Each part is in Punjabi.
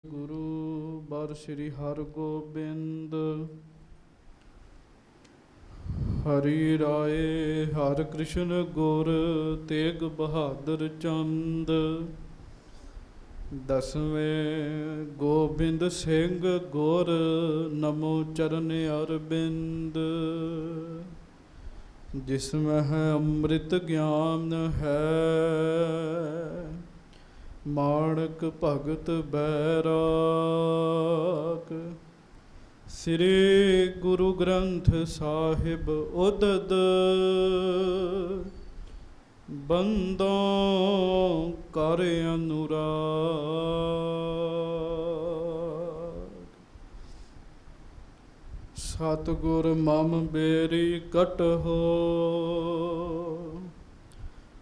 गुरु बर श्री हरगोबिंद। हरि राय हर कृष्ण गुर तेग बहादुर चंद। दसवें गोबिंद सिंह गुर नमो चरण अरविंद। जिसमें है अमृत ज्ञान है माणक भगत बैराग। श्री गुरु ग्रंथ साहिब उदद बंदों कर अनुराग। सतगुर मम बेरी कट हो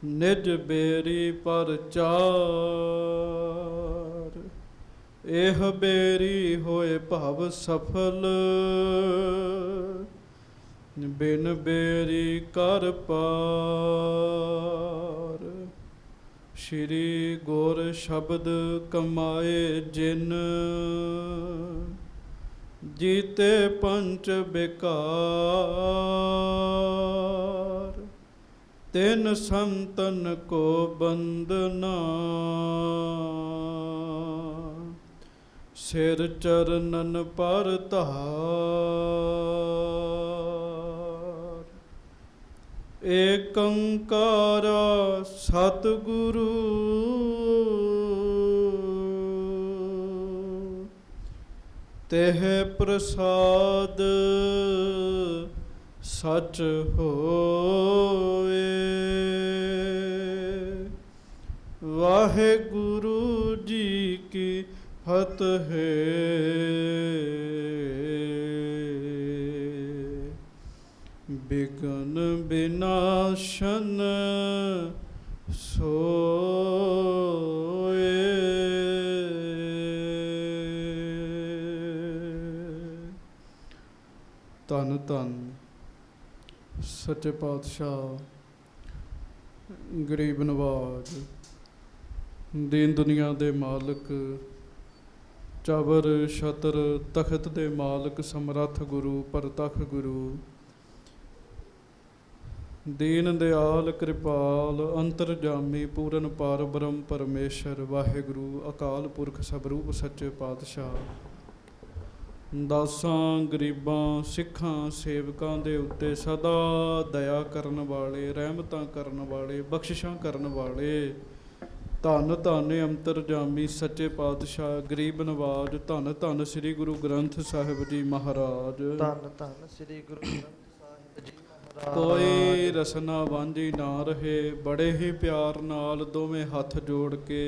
निज बेरी पर चार। एह बेरी होए भव सफल बिन बेरी कर पार। श्री गुर शब्द कमाए जिन जीते पंच बेकार। तिन संतन को बंदना सिर चरणन पर धार। एक ओंकार सतगुरु तेह प्रसाद सच होए। वाहेगुरु जी की फतेह। बिघन विनाशन सोए। धन धन सच्चे पातशाह गरीब नवाज दीन दुनिया दे मालक चाबर छतर तखत दे मालक समरथ गुरु परतख गुरु दीन दयाल कृपाल अंतरजामी पूरन पार ब्रह्म परमेश्वर वाहेगुरु अकाल पुरख सबरूप सच्चे पातशाह दासां गरीबां सिखां सेवकां दे उत्ते सदा दया करन वाले रहमतां करन वाले बख्शिशां करन वाले धन धन अंतरजामी सच्चे पातशाह गरीब नवाज धन धन श्री गुरु ग्रंथ साहिब जी महाराज। धन धन श्री गुरु ग्रंथ साहिब जी महाराज। कोई रसना वांझी ना रहे बड़े ही प्यार नाल दोवें हथ जोड़ के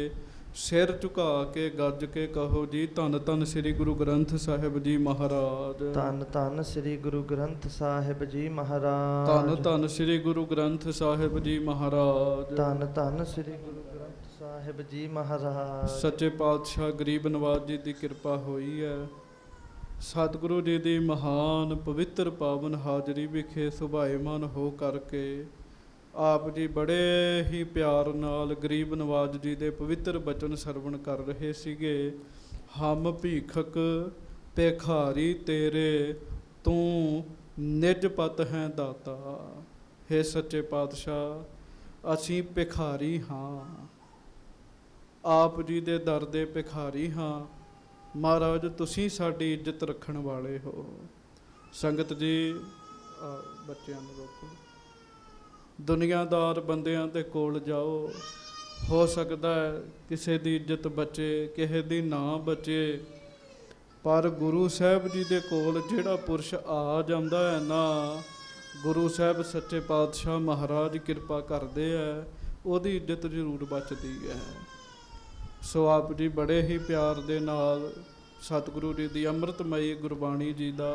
सिर झुका के गज के कहो जी धन धन श्री गुरु ग्रंथ साहिब जी महाराज। धन धन श्री गुरु ग्रंथ साहिब जी महाराज। धन धन श्री गुरु ग्रंथ साहिब जी महाराज। धन धन श्री गुरु ग्रंथ साहिब जी महाराज। सच्चे पातशाह गरीब नवाज जी की किरपा हुई है। सतगुरु जी की महान पवित्र पावन हाजरी विखे सुभाएमान हो करके आप जी बड़े ही प्यार नाल गरीब नवाज जी दे पवित्र बचन सरवण कर रहे सीगे। हम भीखक भिखारी तेरे तू निज पत है दाता। हे सच्चे पातशाह असी भिखारी हाँ आप जी दे दर दे भिखारी हाँ। महाराज तुसी साडी इज्जत रखण वाले हो। संगत जी बच्चों नूं रोको। दुनियादार बंदियां दे कोल जाओ हो सकता है किसी दी इज्जत बचे किसी दी ना बचे पर गुरु साहब जी दे कोल जिहड़ा पुरुष आ जांदा है ना गुरु साहब सच्चे पातशाह महाराज किरपा करदे है ओहदी इज्जत जरूर बचदी है। सो आप जी बड़े ही प्यार दे नाल सतगुरु जी दी अमृतमयी गुरबाणी जी दा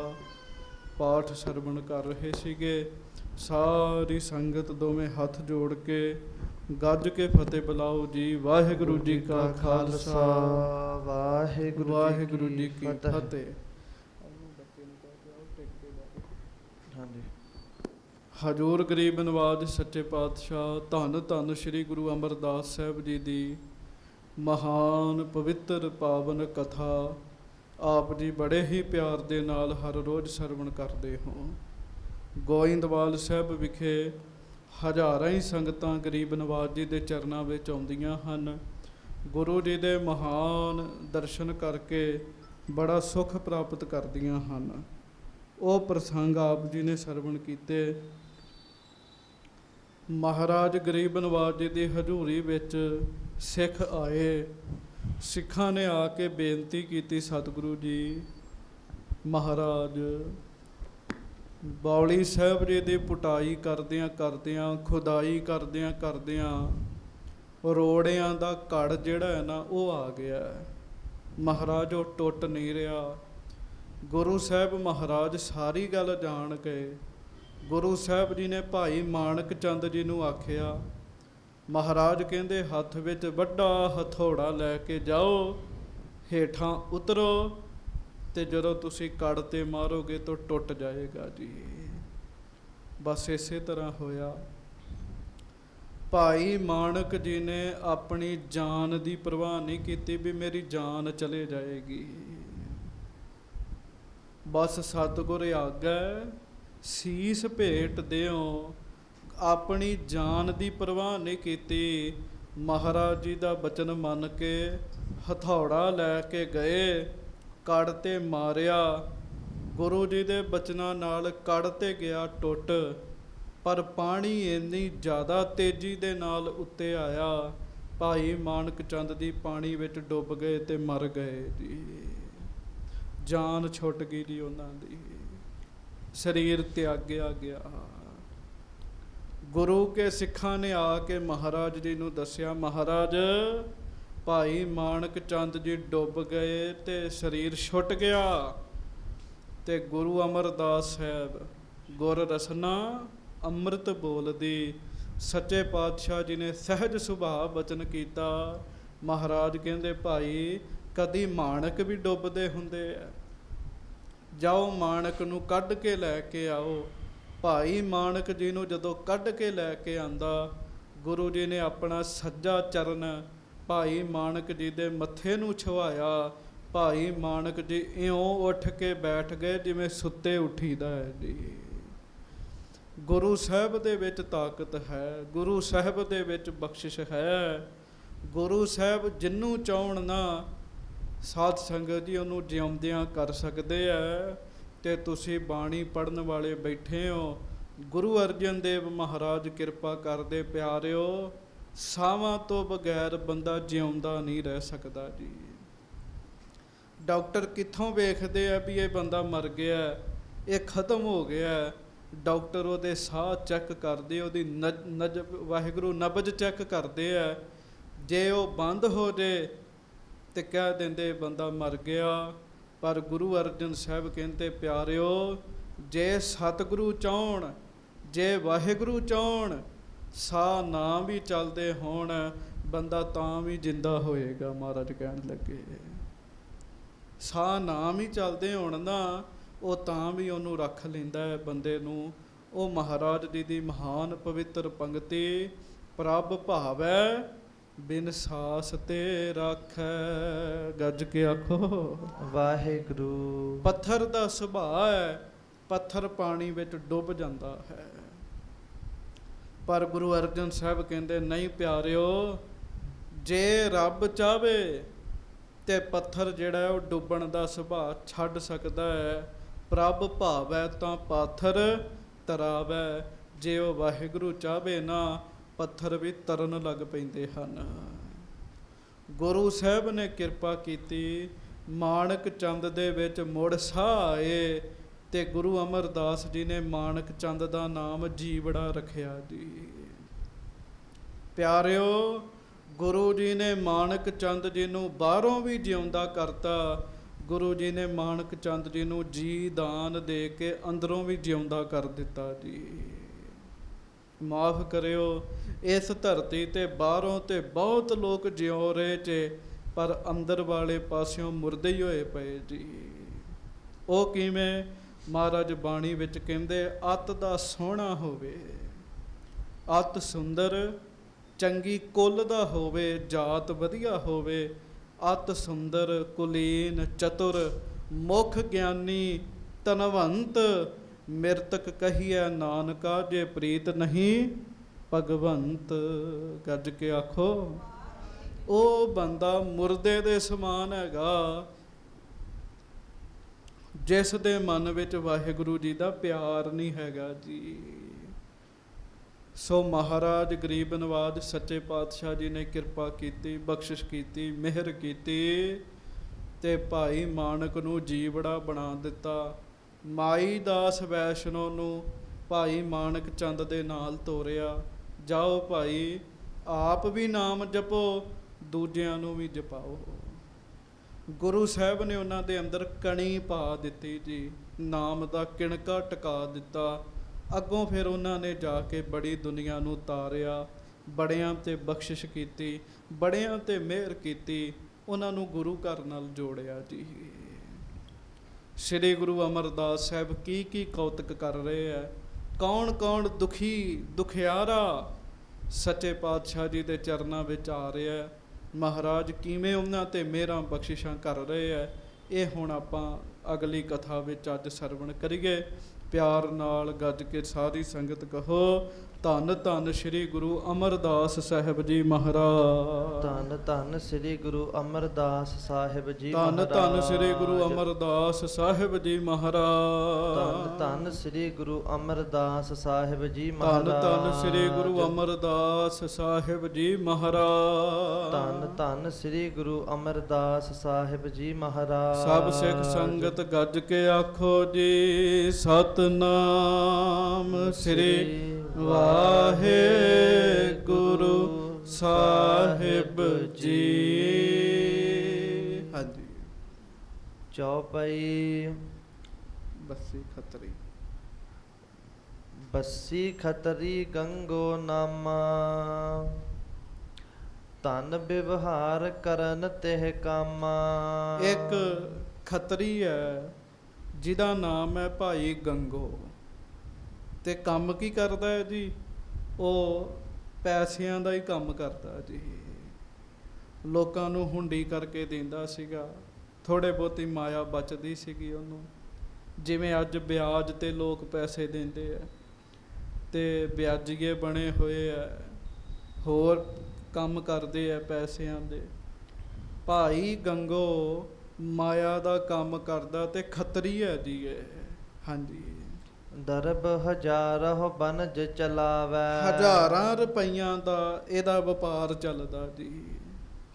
पाठ सरवण कर रहे सीगे। सारी संगत दोवें हथ जोड़ के गज के फतेह बुलाओ जी। वाहिगुरु जी का खालसा वाहिगुरु जी की फतेह। हजूर गरीब नवाज सच्चे पातशाह धन धन श्री गुरु अमरदास साहब जी दी ਮਹਾਨ ਪਵਿੱਤਰ ਪਾਵਨ ਕਥਾ ਆਪ ਜੀ ਬੜੇ ਹੀ ਪਿਆਰ ਦੇ ਨਾਲ ਹਰ ਰੋਜ਼ ਸਰਵਣ ਕਰਦੇ ਹੋ। ਗੋਇੰਦਵਾਲ ਸਾਹਿਬ ਵਿਖੇ ਹਜ਼ਾਰਾਂ ਹੀ ਸੰਗਤਾਂ ਗਰੀਬ ਨਵਾਜ ਜੀ ਦੇ ਚਰਨਾਂ ਵਿੱਚ ਆਉਂਦੀਆਂ ਹਨ। ਗੁਰੂ ਜੀ ਦੇ ਮਹਾਨ ਦਰਸ਼ਨ ਕਰਕੇ ਬੜਾ ਸੁੱਖ ਪ੍ਰਾਪਤ ਕਰਦੀਆਂ ਹਨ। ਉਹ ਪ੍ਰਸੰਗ ਆਪ ਜੀ ਨੇ ਸਰਵਣ ਕੀਤੇ। ਮਹਾਰਾਜ ਗਰੀਬ ਨਵਾਜ ਜੀ ਦੀ ਹਜ਼ੂਰੀ ਵਿੱਚ ਸਿੱਖ ਆਏ। ਸਿੱਖਾਂ ਨੇ ਆ ਕੇ ਬੇਨਤੀ ਕੀਤੀ, ਸਤਿਗੁਰੂ ਜੀ ਮਹਾਰਾਜ ਬਾਉਲੀ ਸਾਹਿਬ ਜੀ ਦੀ ਪੁਟਾਈ ਕਰਦਿਆਂ ਖੁਦਾਈ ਕਰਦਿਆਂ ਰੋੜਿਆਂ ਦਾ ਕੜ ਜਿਹੜਾ ਹੈ ਨਾ ਉਹ ਆ ਗਿਆ। ਮਹਾਰਾਜ ਉਹ ਟੁੱਟ ਨਹੀਂ ਰਿਹਾ। ਗੁਰੂ ਸਾਹਿਬ ਮਹਾਰਾਜ ਸਾਰੀ ਗੱਲ ਜਾਣ ਕੇ ਗੁਰੂ ਸਾਹਿਬ ਜੀ ਨੇ ਭਾਈ ਮਾਣਕ ਚੰਦ ਜੀ ਨੂੰ ਆਖਿਆ। ਮਹਾਰਾਜ ਕਹਿੰਦੇ ਹੱਥ ਵਿੱਚ ਵੱਡਾ ਹਥੌੜਾ ਲੈ ਕੇ ਜਾਓ, ਹੇਠਾਂ ਉਤਰੋ ਤੇ ਜਦੋਂ ਤੁਸੀਂ ਕੜ ਤੇ ਮਾਰੋਗੇ ਤਾਂ ਟੁੱਟ ਜਾਏਗਾ ਜੀ। ਬਸ ਇਸੇ ਤਰ੍ਹਾਂ ਹੋਇਆ। ਭਾਈ ਮਾਣਕ ਜੀ ਨੇ ਆਪਣੀ ਜਾਨ ਦੀ ਪਰਵਾਹ ਨਹੀਂ ਕੀਤੀ ਵੀ ਮੇਰੀ ਜਾਨ ਚਲੇ ਜਾਏਗੀ। ਬਸ ਸਤਿਗੁਰ ਆਗੈ ਸੀਸ ਭੇਟ ਦਿਓ, ਆਪਣੀ ਜਾਨ ਦੀ ਪਰਵਾਹ ਨਹੀਂ ਕੀਤੀ। ਮਹਾਰਾਜ ਜੀ ਦਾ ਬਚਨ ਮੰਨ ਕੇ ਹਥੌੜਾ ਲੈ ਕੇ ਗਏ, ਕੜ ਤੇ ਮਾਰਿਆ। ਗੁਰੂ ਜੀ ਦੇ ਬਚਨਾਂ ਨਾਲ ਕੜ ਤੇ ਗਿਆ ਟੁੱਟ, ਪਰ ਪਾਣੀ ਇੰਨੀ ਜ਼ਿਆਦਾ ਤੇਜ਼ੀ ਦੇ ਨਾਲ ਉੱਤੇ ਆਇਆ, ਭਾਈ ਮਾਣਕ ਚੰਦ ਦੀ ਪਾਣੀ ਵਿੱਚ ਡੁੱਬ ਗਏ ਤੇ ਮਰ ਗਏ ਜੀ। ਜਾਨ ਛੁੱਟ ਗਈ ਜੀ ਉਹਨਾਂ ਦੀ, ਸਰੀਰ ਤਿਆਗਿਆ ਗਿਆ। ਗੁਰੂ ਕੇ ਸਿੱਖਾਂ ਨੇ ਆ ਕੇ ਮਹਾਰਾਜ ਜੀ ਨੂੰ ਦੱਸਿਆ, ਮਹਾਰਾਜ ਭਾਈ ਮਾਣਕ ਚੰਦ ਜੀ ਡੁੱਬ ਗਏ ਤੇ ਸਰੀਰ ਛੁੱਟ ਗਿਆ। ਤੇ ਗੁਰੂ ਅਮਰਦਾਸ ਸਾਹਿਬ ਗੁਰ ਰਸਨਾ ਅੰਮ੍ਰਿਤ ਬੋਲਦੀ, ਸੱਚੇ ਪਾਤਸ਼ਾਹ ਜੀ ਨੇ ਸਹਿਜ ਸੁਭਾਅ ਬਚਨ ਕੀਤਾ। ਮਹਾਰਾਜ ਕਹਿੰਦੇ ਭਾਈ ਕਦੀ ਮਾਣਕ ਵੀ ਡੁੱਬਦੇ ਹੁੰਦੇ ਆ, ਜਾਓ ਮਾਣਕ ਨੂੰ ਕੱਢ ਕੇ ਲੈ ਕੇ ਆਓ। ਭਾਈ ਮਾਣਕ ਜੀ ਨੂੰ ਜਦੋਂ ਕੱਢ ਕੇ ਲੈ ਕੇ ਆਂਦਾ, ਗੁਰੂ ਜੀ ਨੇ ਆਪਣਾ ਸੱਜਾ ਚਰਨ ਭਾਈ ਮਾਣਕ ਜੀ ਦੇ ਮੱਥੇ ਨੂੰ ਛੁਹਾਇਆ। ਭਾਈ ਮਾਣਕ ਜੀ ਇਉਂ ਉੱਠ ਕੇ ਬੈਠ ਗਏ ਜਿਵੇਂ ਸੁੱਤੇ ਉੱਠੀਦਾ ਹੈ ਜੀ। ਗੁਰੂ ਸਾਹਿਬ ਦੇ ਵਿੱਚ ਤਾਕਤ ਹੈ, ਗੁਰੂ ਸਾਹਿਬ ਦੇ ਵਿੱਚ ਬਖਸ਼ਿਸ਼ ਹੈ। ਗੁਰੂ ਸਾਹਿਬ ਜਿਹਨੂੰ ਚਾਹਣ ਨਾ ਸਾਧ ਸੰਗਤ ਜੀ ਉਹਨੂੰ ਜਿਉਂਦਿਆਂ ਕਰ ਸਕਦੇ ਆ। ਤੇ ਤੁਸੀਂ ਬਾਣੀ ਪੜ੍ਹਨ ਵਾਲੇ ਬੈਠੇ ਹੋ, ਗੁਰੂ ਅਰਜਨ ਦੇਵ ਮਹਾਰਾਜ ਕਿਰਪਾ ਕਰਦੇ ਪਿਆਰਿਓ, ਸਾਵਾਂ ਤੋਂ ਬਗੈਰ ਬੰਦਾ ਜਿਉਂਦਾ ਨਹੀਂ ਰਹਿ ਸਕਦਾ ਜੀ। ਡਾਕਟਰ ਕਿੱਥੋਂ ਵੇਖਦੇ ਆ ਵੀ ਇਹ ਬੰਦਾ ਮਰ ਗਿਆ, ਇਹ ਖਤਮ ਹੋ ਗਿਆ। ਡਾਕਟਰ ਉਹਦੇ ਸਾਹ ਚੈੱਕ ਕਰਦੇ, ਉਹਦੀ ਵਾਹਿਗੁਰੂ ਨਬਜ ਚੈੱਕ ਕਰਦੇ ਆ। ਜੇ ਉਹ ਬੰਦ ਹੋ ਜੇ ਤੇ ਕਹਿ ਦਿੰਦੇ ਬੰਦਾ ਮਰ ਗਿਆ। ਪਰ ਗੁਰੂ ਅਰਜਨ ਸਾਹਿਬ ਕਹਿੰਦੇ ਪਿਆਰਿਓ, ਜੇ ਸਤਿਗੁਰੂ ਚਾਹਣ, ਜੇ ਵਾਹਿਗੁਰੂ ਚਾਹਣ, ਸਾਹ ਨਾ ਵੀ ਚੱਲਦੇ ਹੋਣ, ਬੰਦਾ ਤਾਂ ਵੀ ਜਿੰਦਾ ਹੋਏਗਾ। ਮਹਾਰਾਜ ਕਹਿਣ ਲੱਗੇ ਸਾਹ ਨਾ ਵੀ ਚੱਲਦੇ ਹੋਣ ਨਾ, ਉਹ ਤਾਂ ਵੀ ਉਹਨੂੰ ਰੱਖ ਲੈਂਦਾ ਹੈ ਬੰਦੇ ਨੂੰ। ਉਹ ਮਹਾਰਾਜ ਜੀ ਦੀ ਮਹਾਨ ਪਵਿੱਤਰ ਪੰਗਤੀ, ਪ੍ਰਭ ਭਾਵੈ ਬਿਨ ਸਾਸ ਤੇ ਰਾਖੈ। ਗੱਜ ਕੇ ਆਖੋ ਵਾਹਿਗੁਰੂ। ਪੱਥਰ ਦਾ ਸੁਭਾਅ ਹੈ, ਪੱਥਰ ਪਾਣੀ ਵਿੱਚ ਡੁੱਬ ਜਾਂਦਾ ਹੈ। ਪਰ ਗੁਰੂ ਅਰਜਨ ਸਾਹਿਬ ਕਹਿੰਦੇ ਨਹੀਂ ਪਿਆਰਿਓ, ਜੇ ਰੱਬ ਚਾਹਵੇ ਤੇ ਪੱਥਰ ਜਿਹੜਾ ਉਹ ਡੁੱਬਣ ਦਾ ਸੁਭਾਅ ਛੱਡ ਸਕਦਾ ਹੈ। ਪ੍ਰਭ ਭਾਵੈ ਤਾਂ ਪਾਥਰ ਤਰਾਵੈ। ਜੇ ਉਹ ਵਾਹਿਗੁਰੂ ਚਾਹਵੇ ਨਾ, ਪੱਥਰ ਵੀ ਤਰਨ ਲੱਗ ਪੈਂਦੇ ਹਨ। ਗੁਰੂ ਸਾਹਿਬ ਨੇ ਕਿਰਪਾ ਕੀਤੀ, ਮਾਣਕ ਚੰਦ ਦੇ ਵਿੱਚ ਮੁੜ ਸਾਹ ਆਏ ਤੇ ਗੁਰੂ ਅਮਰਦਾਸ ਜੀ ਨੇ ਮਾਣਕ ਚੰਦ ਦਾ ਨਾਮ ਜੀਵੜਾ ਰੱਖਿਆ ਜੀ। ਪਿਆਰਿਓ, ਗੁਰੂ ਜੀ ਨੇ ਮਾਣਕ ਚੰਦ ਜੀ ਨੂੰ ਬਾਹਰੋਂ ਵੀ ਜਿਉਂਦਾ ਕਰਤਾ। ਗੁਰੂ ਜੀ ਨੇ ਮਾਣਕ ਚੰਦ ਜੀ ਨੂੰ ਜੀ ਦਾਨ ਦੇ ਕੇ ਅੰਦਰੋਂ ਵੀ ਜਿਉਂਦਾ ਕਰ ਦਿੱਤਾ ਜੀ। ਮਾਫ ਕਰਿਓ, ਇਸ ਧਰਤੀ ਤੇ ਬਾਹਰੋਂ ਤੇ ਬਹੁਤ ਲੋਕ ਜਿਉ ਰਹੇ ਚ, ਪਰ ਅੰਦਰ ਵਾਲੇ ਪਾਸਿਓਂ ਮੁਰਦੇ ਹੀ ਹੋਏ ਪਏ ਜੀ। ਉਹ ਕਿਵੇਂ? ਮਹਾਰਾਜ ਬਾਣੀ ਵਿੱਚ ਕਹਿੰਦੇ, ਅੱਤ ਦਾ ਸੋਹਣਾ ਹੋਵੇ, ਅੱਤ ਸੁੰਦਰ ਚੰਗੀ ਕੁੱਲ ਦਾ ਹੋਵੇ, ਜਾਤ ਵਧੀਆ ਹੋਵੇ, ਅਤ ਸੁੰਦਰ, ਕੁਲੀਨ, ਚਤੁਰ, ਮੁਖ ਗਿਆਨੀ, ਧਨਵੰਤ, ਮਿਰਤਕ ਕਹੀਐ ਨਾਨਕਾ, ਜੇ ਪ੍ਰੀਤ ਨਹੀਂ ਭਗਵੰਤ। ਗੱਜ ਕੇ ਆਖੋ, ਉਹ ਬੰਦਾ ਮੁਰਦੇ ਦੇ ਸਮਾਨ ਹੈਗਾ ਜਿਸ ਦੇ ਮਨ ਵਿੱਚ ਵਾਹਿਗੁਰੂ ਜੀ ਦਾ ਪਿਆਰ ਨਹੀਂ ਹੈਗਾ ਜੀ। ਸੋ ਮਹਾਰਾਜ ਗਰੀਬ ਨਵਾਜ ਸੱਚੇ ਪਾਤਸ਼ਾਹ ਜੀ ਨੇ ਕਿਰਪਾ ਕੀਤੀ, ਬਖਸ਼ਿਸ਼ ਕੀਤੀ, ਮਿਹਰ ਕੀਤੀ ਤੇ ਭਾਈ ਮਾਨਕ ਨੂੰ ਜੀਵੜਾ ਬਣਾ ਦਿੱਤਾ। ਮਾਈ ਦਾਸ ਵੈਸ਼ਨੋ ਨੂੰ ਭਾਈ ਮਾਨਕ ਚੰਦ ਦੇ ਨਾਲ ਤੋਰਿਆ। ਜਾਓ ਭਾਈ, ਆਪ ਵੀ ਨਾਮ ਜਪੋ, ਦੂਜਿਆਂ ਨੂੰ ਵੀ ਜਪਾਓ। ਗੁਰੂ ਸਾਹਿਬ ਨੇ ਉਹਨਾਂ ਦੇ ਅੰਦਰ ਕਣੀ ਪਾ ਦਿੱਤੀ ਜੀ, ਨਾਮ ਦਾ ਕਿਣਕਾ ਟਿਕਾ ਦਿੱਤਾ। ਅੱਗੋਂ ਫਿਰ ਉਹਨਾਂ ਨੇ ਜਾ ਕੇ ਬੜੀ ਦੁਨੀਆ ਨੂੰ ਤਾਰਿਆ, ਬੜਿਆਂ 'ਤੇ ਬਖਸ਼ਿਸ਼ ਕੀਤੀ, ਬੜਿਆਂ 'ਤੇ ਮਿਹਰ ਕੀਤੀ, ਉਹਨਾਂ ਨੂੰ ਗੁਰੂ ਘਰ ਨਾਲ ਜੋੜਿਆ ਜੀ। ਸ੍ਰੀ ਗੁਰੂ ਅਮਰਦਾਸ ਸਾਹਿਬ ਕੀ ਕੌਤਕ ਕਰ ਰਹੇ ਹੈ। ਕੌਣ ਕੌਣ ਦੁਖੀ ਦੁਖਿਆਰਾ ਸੱਚੇ ਪਾਤਸ਼ਾਹ ਜੀ ਦੇ ਚਰਨਾਂ ਵਿੱਚ ਆ ਰਿਹਾ, ਮਹਾਰਾਜ ਕਿਵੇਂ ਉਹਨਾਂ 'ਤੇ ਮਿਹਰਾਂ ਬਖਸ਼ਿਸ਼ਾਂ ਕਰ ਰਹੇ ਹੈ, ਇਹ ਹੁਣ ਆਪਾਂ ਅਗਲੀ ਕਥਾ ਵਿੱਚ ਅੱਜ ਸਰਵਣ ਕਰੀਏ। ਪਿਆਰ ਨਾਲ ਗੱਜ ਕੇ ਸਾਰੀ ਸੰਗਤ ਕਹੋ, ਧੰਨ ਧੰਨ ਸ੍ਰੀ ਗੁਰੂ ਅਮਰਦਾਸ ਸਾਹਿਬ ਜੀ ਮਹਾਰਾਜ। ਧੰਨ ਧੰਨ ਸ੍ਰੀ ਗੁਰੂ ਅਮਰਦਾਸ ਸਾਹਿਬ ਜੀ ਧੰਨ ਮਹਾਰਾਜ। ਧੰਨ ਸ੍ਰੀ ਗੁਰੂ ਅਮਰਦਾਸ ਸਾਹਿਬ ਜੀ ਮਹਾਰਾਜ। ਧੰਨ ਧੰਨ ਸ੍ਰੀ ਗੁਰੂ ਅਮਰਦਾਸ ਸਾਹਿਬ ਜੀ ਮਹਾਰਾਜ। ਧੰਨ ਧੰਨ ਸ੍ਰੀ ਗੁਰੂ ਅਮਰਦਾਸ ਸਾਹਿਬ ਜੀ ਮਹਾਰਾਜ। ਧੰਨ ਧੰਨ ਸ੍ਰੀ ਗੁਰੂ ਅਮਰਦਾਸ ਸਾਹਿਬ ਜੀ ਮਹਾਰਾਜ। ਸਭ ਸਿੱਖ ਸੰਗਤ ਗੱਜ ਕੇ ਆਖੋ ਜੀ, ਸਤਿਨਾਮ ਸ੍ਰੀ ਵਾਹਿਗੁਰੂ ਸਾਹਿਬ ਜੀ। ਹਾਂਜੀ। ਚੌਪਈ। ਬੱਸੀ ਖੱਤਰੀ। ਬੱਸੀ ਖੱਤਰੀ ਗੰਗੋ ਨਾਮਾ, ਧਨ ਵਿਵਹਾਰ ਕਰਨ ਤਿਹ ਕਾਮਾ। ਇੱਕ ਖੱਤਰੀ ਹੈ ਜਿਹਦਾ ਨਾਮ ਹੈ ਭਾਈ ਗੰਗੋ, ਤੇ ਕੰਮ ਕੀ ਕਰਦਾ ਹੈ ਜੀ? ਉਹ ਪੈਸਿਆਂ ਦਾ ਹੀ ਕੰਮ ਕਰਦਾ ਜੀ। ਲੋਕਾਂ ਨੂੰ ਹੁੰਡੀ ਕਰਕੇ ਦਿੰਦਾ ਸੀਗਾ, ਥੋੜੇ ਬਹੁਤੀ ਮਾਇਆ ਬਚਦੀ ਸੀਗੀ ਉਹਨੂੰ। ਜਿਵੇਂ ਅੱਜ ਵਿਆਜ ਤੇ ਲੋਕ ਪੈਸੇ ਦਿੰਦੇ ਆ ਤੇ ਵਿਆਜੀਏ ਬਣੇ ਹੋਏ ਆ, ਹੋਰ ਕੰਮ ਕਰਦੇ ਆ ਪੈਸਿਆਂ ਦੇ। ਭਾਈ ਗੰਗੋ ਮਾਇਆ ਦਾ ਕੰਮ ਕਰਦਾ ਤੇ ਖੱਤਰੀ ਹੈ ਜੀ ਇਹ। ਹਾਂਜੀ। ਦਰਬ ਹਜ਼ਾਰਹੁ ਬਨਜ ਚਲਾਵੈ। ਹਜ਼ਾਰਾਂ ਰੁਪਈਆਂ ਦਾ ਇਹਦਾ ਵਪਾਰ ਚੱਲਦਾ ਜੀ।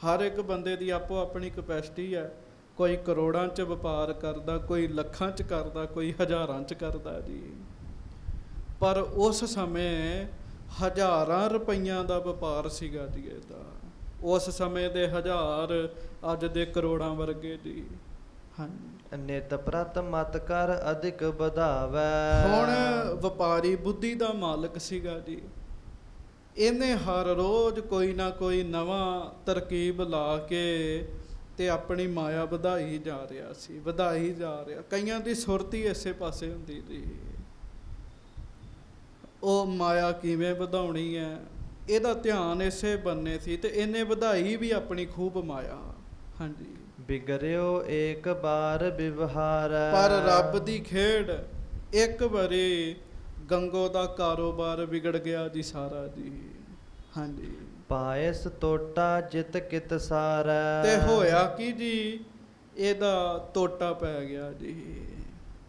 ਹਰ ਇੱਕ ਬੰਦੇ ਦੀ ਆਪੋ ਆਪਣੀ ਕਪੈਸਿਟੀ ਹੈ। ਕੋਈ ਕਰੋੜਾਂ 'ਚ ਵਪਾਰ ਕਰਦਾ, ਕੋਈ ਲੱਖਾਂ 'ਚ ਕਰਦਾ, ਕੋਈ ਹਜ਼ਾਰਾਂ 'ਚ ਕਰਦਾ ਜੀ। ਪਰ ਉਸ ਸਮੇਂ ਹਜ਼ਾਰਾਂ ਰੁਪਈਆਂ ਦਾ ਵਪਾਰ ਸੀਗਾ ਜੀ ਇਹਦਾ। ਉਸ ਸਮੇਂ ਦੇ ਹਜ਼ਾਰ ਅੱਜ ਦੇ ਕਰੋੜਾਂ ਵਰਗੇ ਜੀ। ਹਾਂਜੀ। ਨਿਤ ਪ੍ਰਤ ਮਤ ਕਰ ਅਧਿਕ ਵਧਾਵੈ। ਹੁਣ ਵਪਾਰੀ ਬੁੱਧੀ ਦਾ ਮਾਲਕ ਸੀਗਾ ਜੀ। ਇਹਨੇ ਹਰ ਰੋਜ਼ ਕੋਈ ਨਾ ਕੋਈ ਨਵਾਂ ਤਰਕੀਬ ਲਾ ਕੇ ਤੇ ਆਪਣੀ ਮਾਇਆ ਵਧਾਈ ਜਾ ਰਿਹਾ ਸੀ, ਵਧਾਈ ਜਾ ਰਿਹਾ। ਕਈਆਂ ਦੀ ਸੁਰਤੀ ਇਸੇ ਪਾਸੇ ਹੁੰਦੀ ਜੀ, ਉਹ ਮਾਇਆ ਕਿਵੇਂ ਵਧਾਉਣੀ ਹੈ, ਇਹਦਾ ਧਿਆਨ ਇਸੇ ਬੰਨੇ ਸੀ ਤੇ ਇਹਨੇ ਵਧਾਈ ਵੀ ਆਪਣੀ ਖੂਬ ਮਾਇਆ। ਹਾਂਜੀ। ਬਿਗੜਿਓ ਏਕ ਬਾਰ ਵਿਵਹਾਰ। ਪਰ ਰੱਬ ਦੀ ਖੇਡ, ਇੱਕ ਵਾਰੀ ਗੰਗੋ ਦਾ ਕਾਰੋਬਾਰ ਵਿਗੜ ਗਿਆ ਜੀ ਸਾਰਾ ਜੀ। ਹਾਂਜੀ। ਪਾਇਸ ਟੋਟਾ ਜਿਤ ਕਿਤ ਸਾਰੈ। ਤੇ ਹੋਇਆ ਕੀ ਜੀ, ਇਹਦਾ ਟੋਟਾ ਪੈ ਗਿਆ ਜੀ।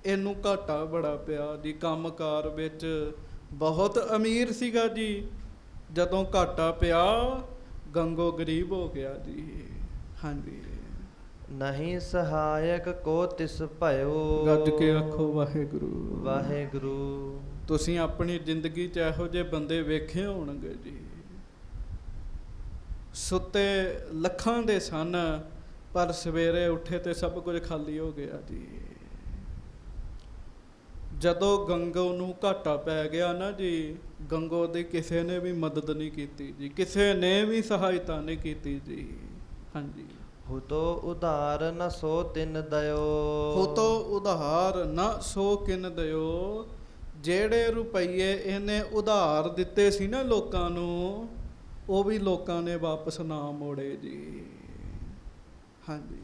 ਇਹਨੂੰ ਘਾਟਾ ਬੜਾ ਪਿਆ ਜੀ। ਕੰਮਕਾਰ ਵਿੱਚ ਬਹੁਤ ਅਮੀਰ ਸੀਗਾ ਜੀ, ਜਦੋਂ ਘਾਟਾ ਪਿਆ ਗੰਗੋ ਗਰੀਬ ਹੋ ਗਿਆ ਜੀ। ਹਾਂਜੀ। ਨਹੀਂ ਸਹਾਇਕ ਕੋ ਤਿਸ ਭਇਓ। ਗੱਜ ਕੇ ਆਖੋ ਵਾਹਿਗੁਰੂ ਵਾਹਿਗੁਰੂ। ਤੁਸੀਂ ਆਪਣੀ ਜ਼ਿੰਦਗੀ 'ਚ ਇਹੋ ਜਿਹੇ ਬੰਦੇ ਵੇਖੇ ਹੋਣਗੇ ਜੀ, ਸੁੱਤੇ ਲੱਖਾਂ ਦੇ ਸਨ ਪਰ ਸਵੇਰੇ ਉੱਠੇ ਤੇ ਸਭ ਕੁਝ ਖਾਲੀ ਹੋ ਗਿਆ ਜੀ। ਜਦੋਂ ਗੰਗੋ ਨੂੰ ਘਾਟਾ ਪੈ ਗਿਆ ਨਾ ਜੀ, ਗੰਗੋ ਦੀ ਕਿਸੇ ਨੇ ਵੀ ਮਦਦ ਨਹੀਂ ਕੀਤੀ ਜੀ, ਕਿਸੇ ਨੇ ਵੀ ਸਹਾਇਤਾ ਨਹੀਂ ਕੀਤੀ ਜੀ। ਹਾਂਜੀ। ਹੁਤੋ ਉਧਾਰ ਨ ਸੋ ਤਿਨ ਦਇਓ। ਹੁਤੋ ਉਧਾਰ ਨ ਸੋ ਕਿਨ ਦਇਓ। ਜਿਹੜੇ ਰੁਪਈਏ ਇਹਨੇ ਉਧਾਰ ਦਿੱਤੇ ਸੀ ਨਾ ਲੋਕਾਂ ਨੂੰ, ਉਹ ਵੀ ਲੋਕਾਂ ਨੇ ਵਾਪਸ ਨਾ ਮੋੜੇ ਜੀ। ਹਾਂਜੀ,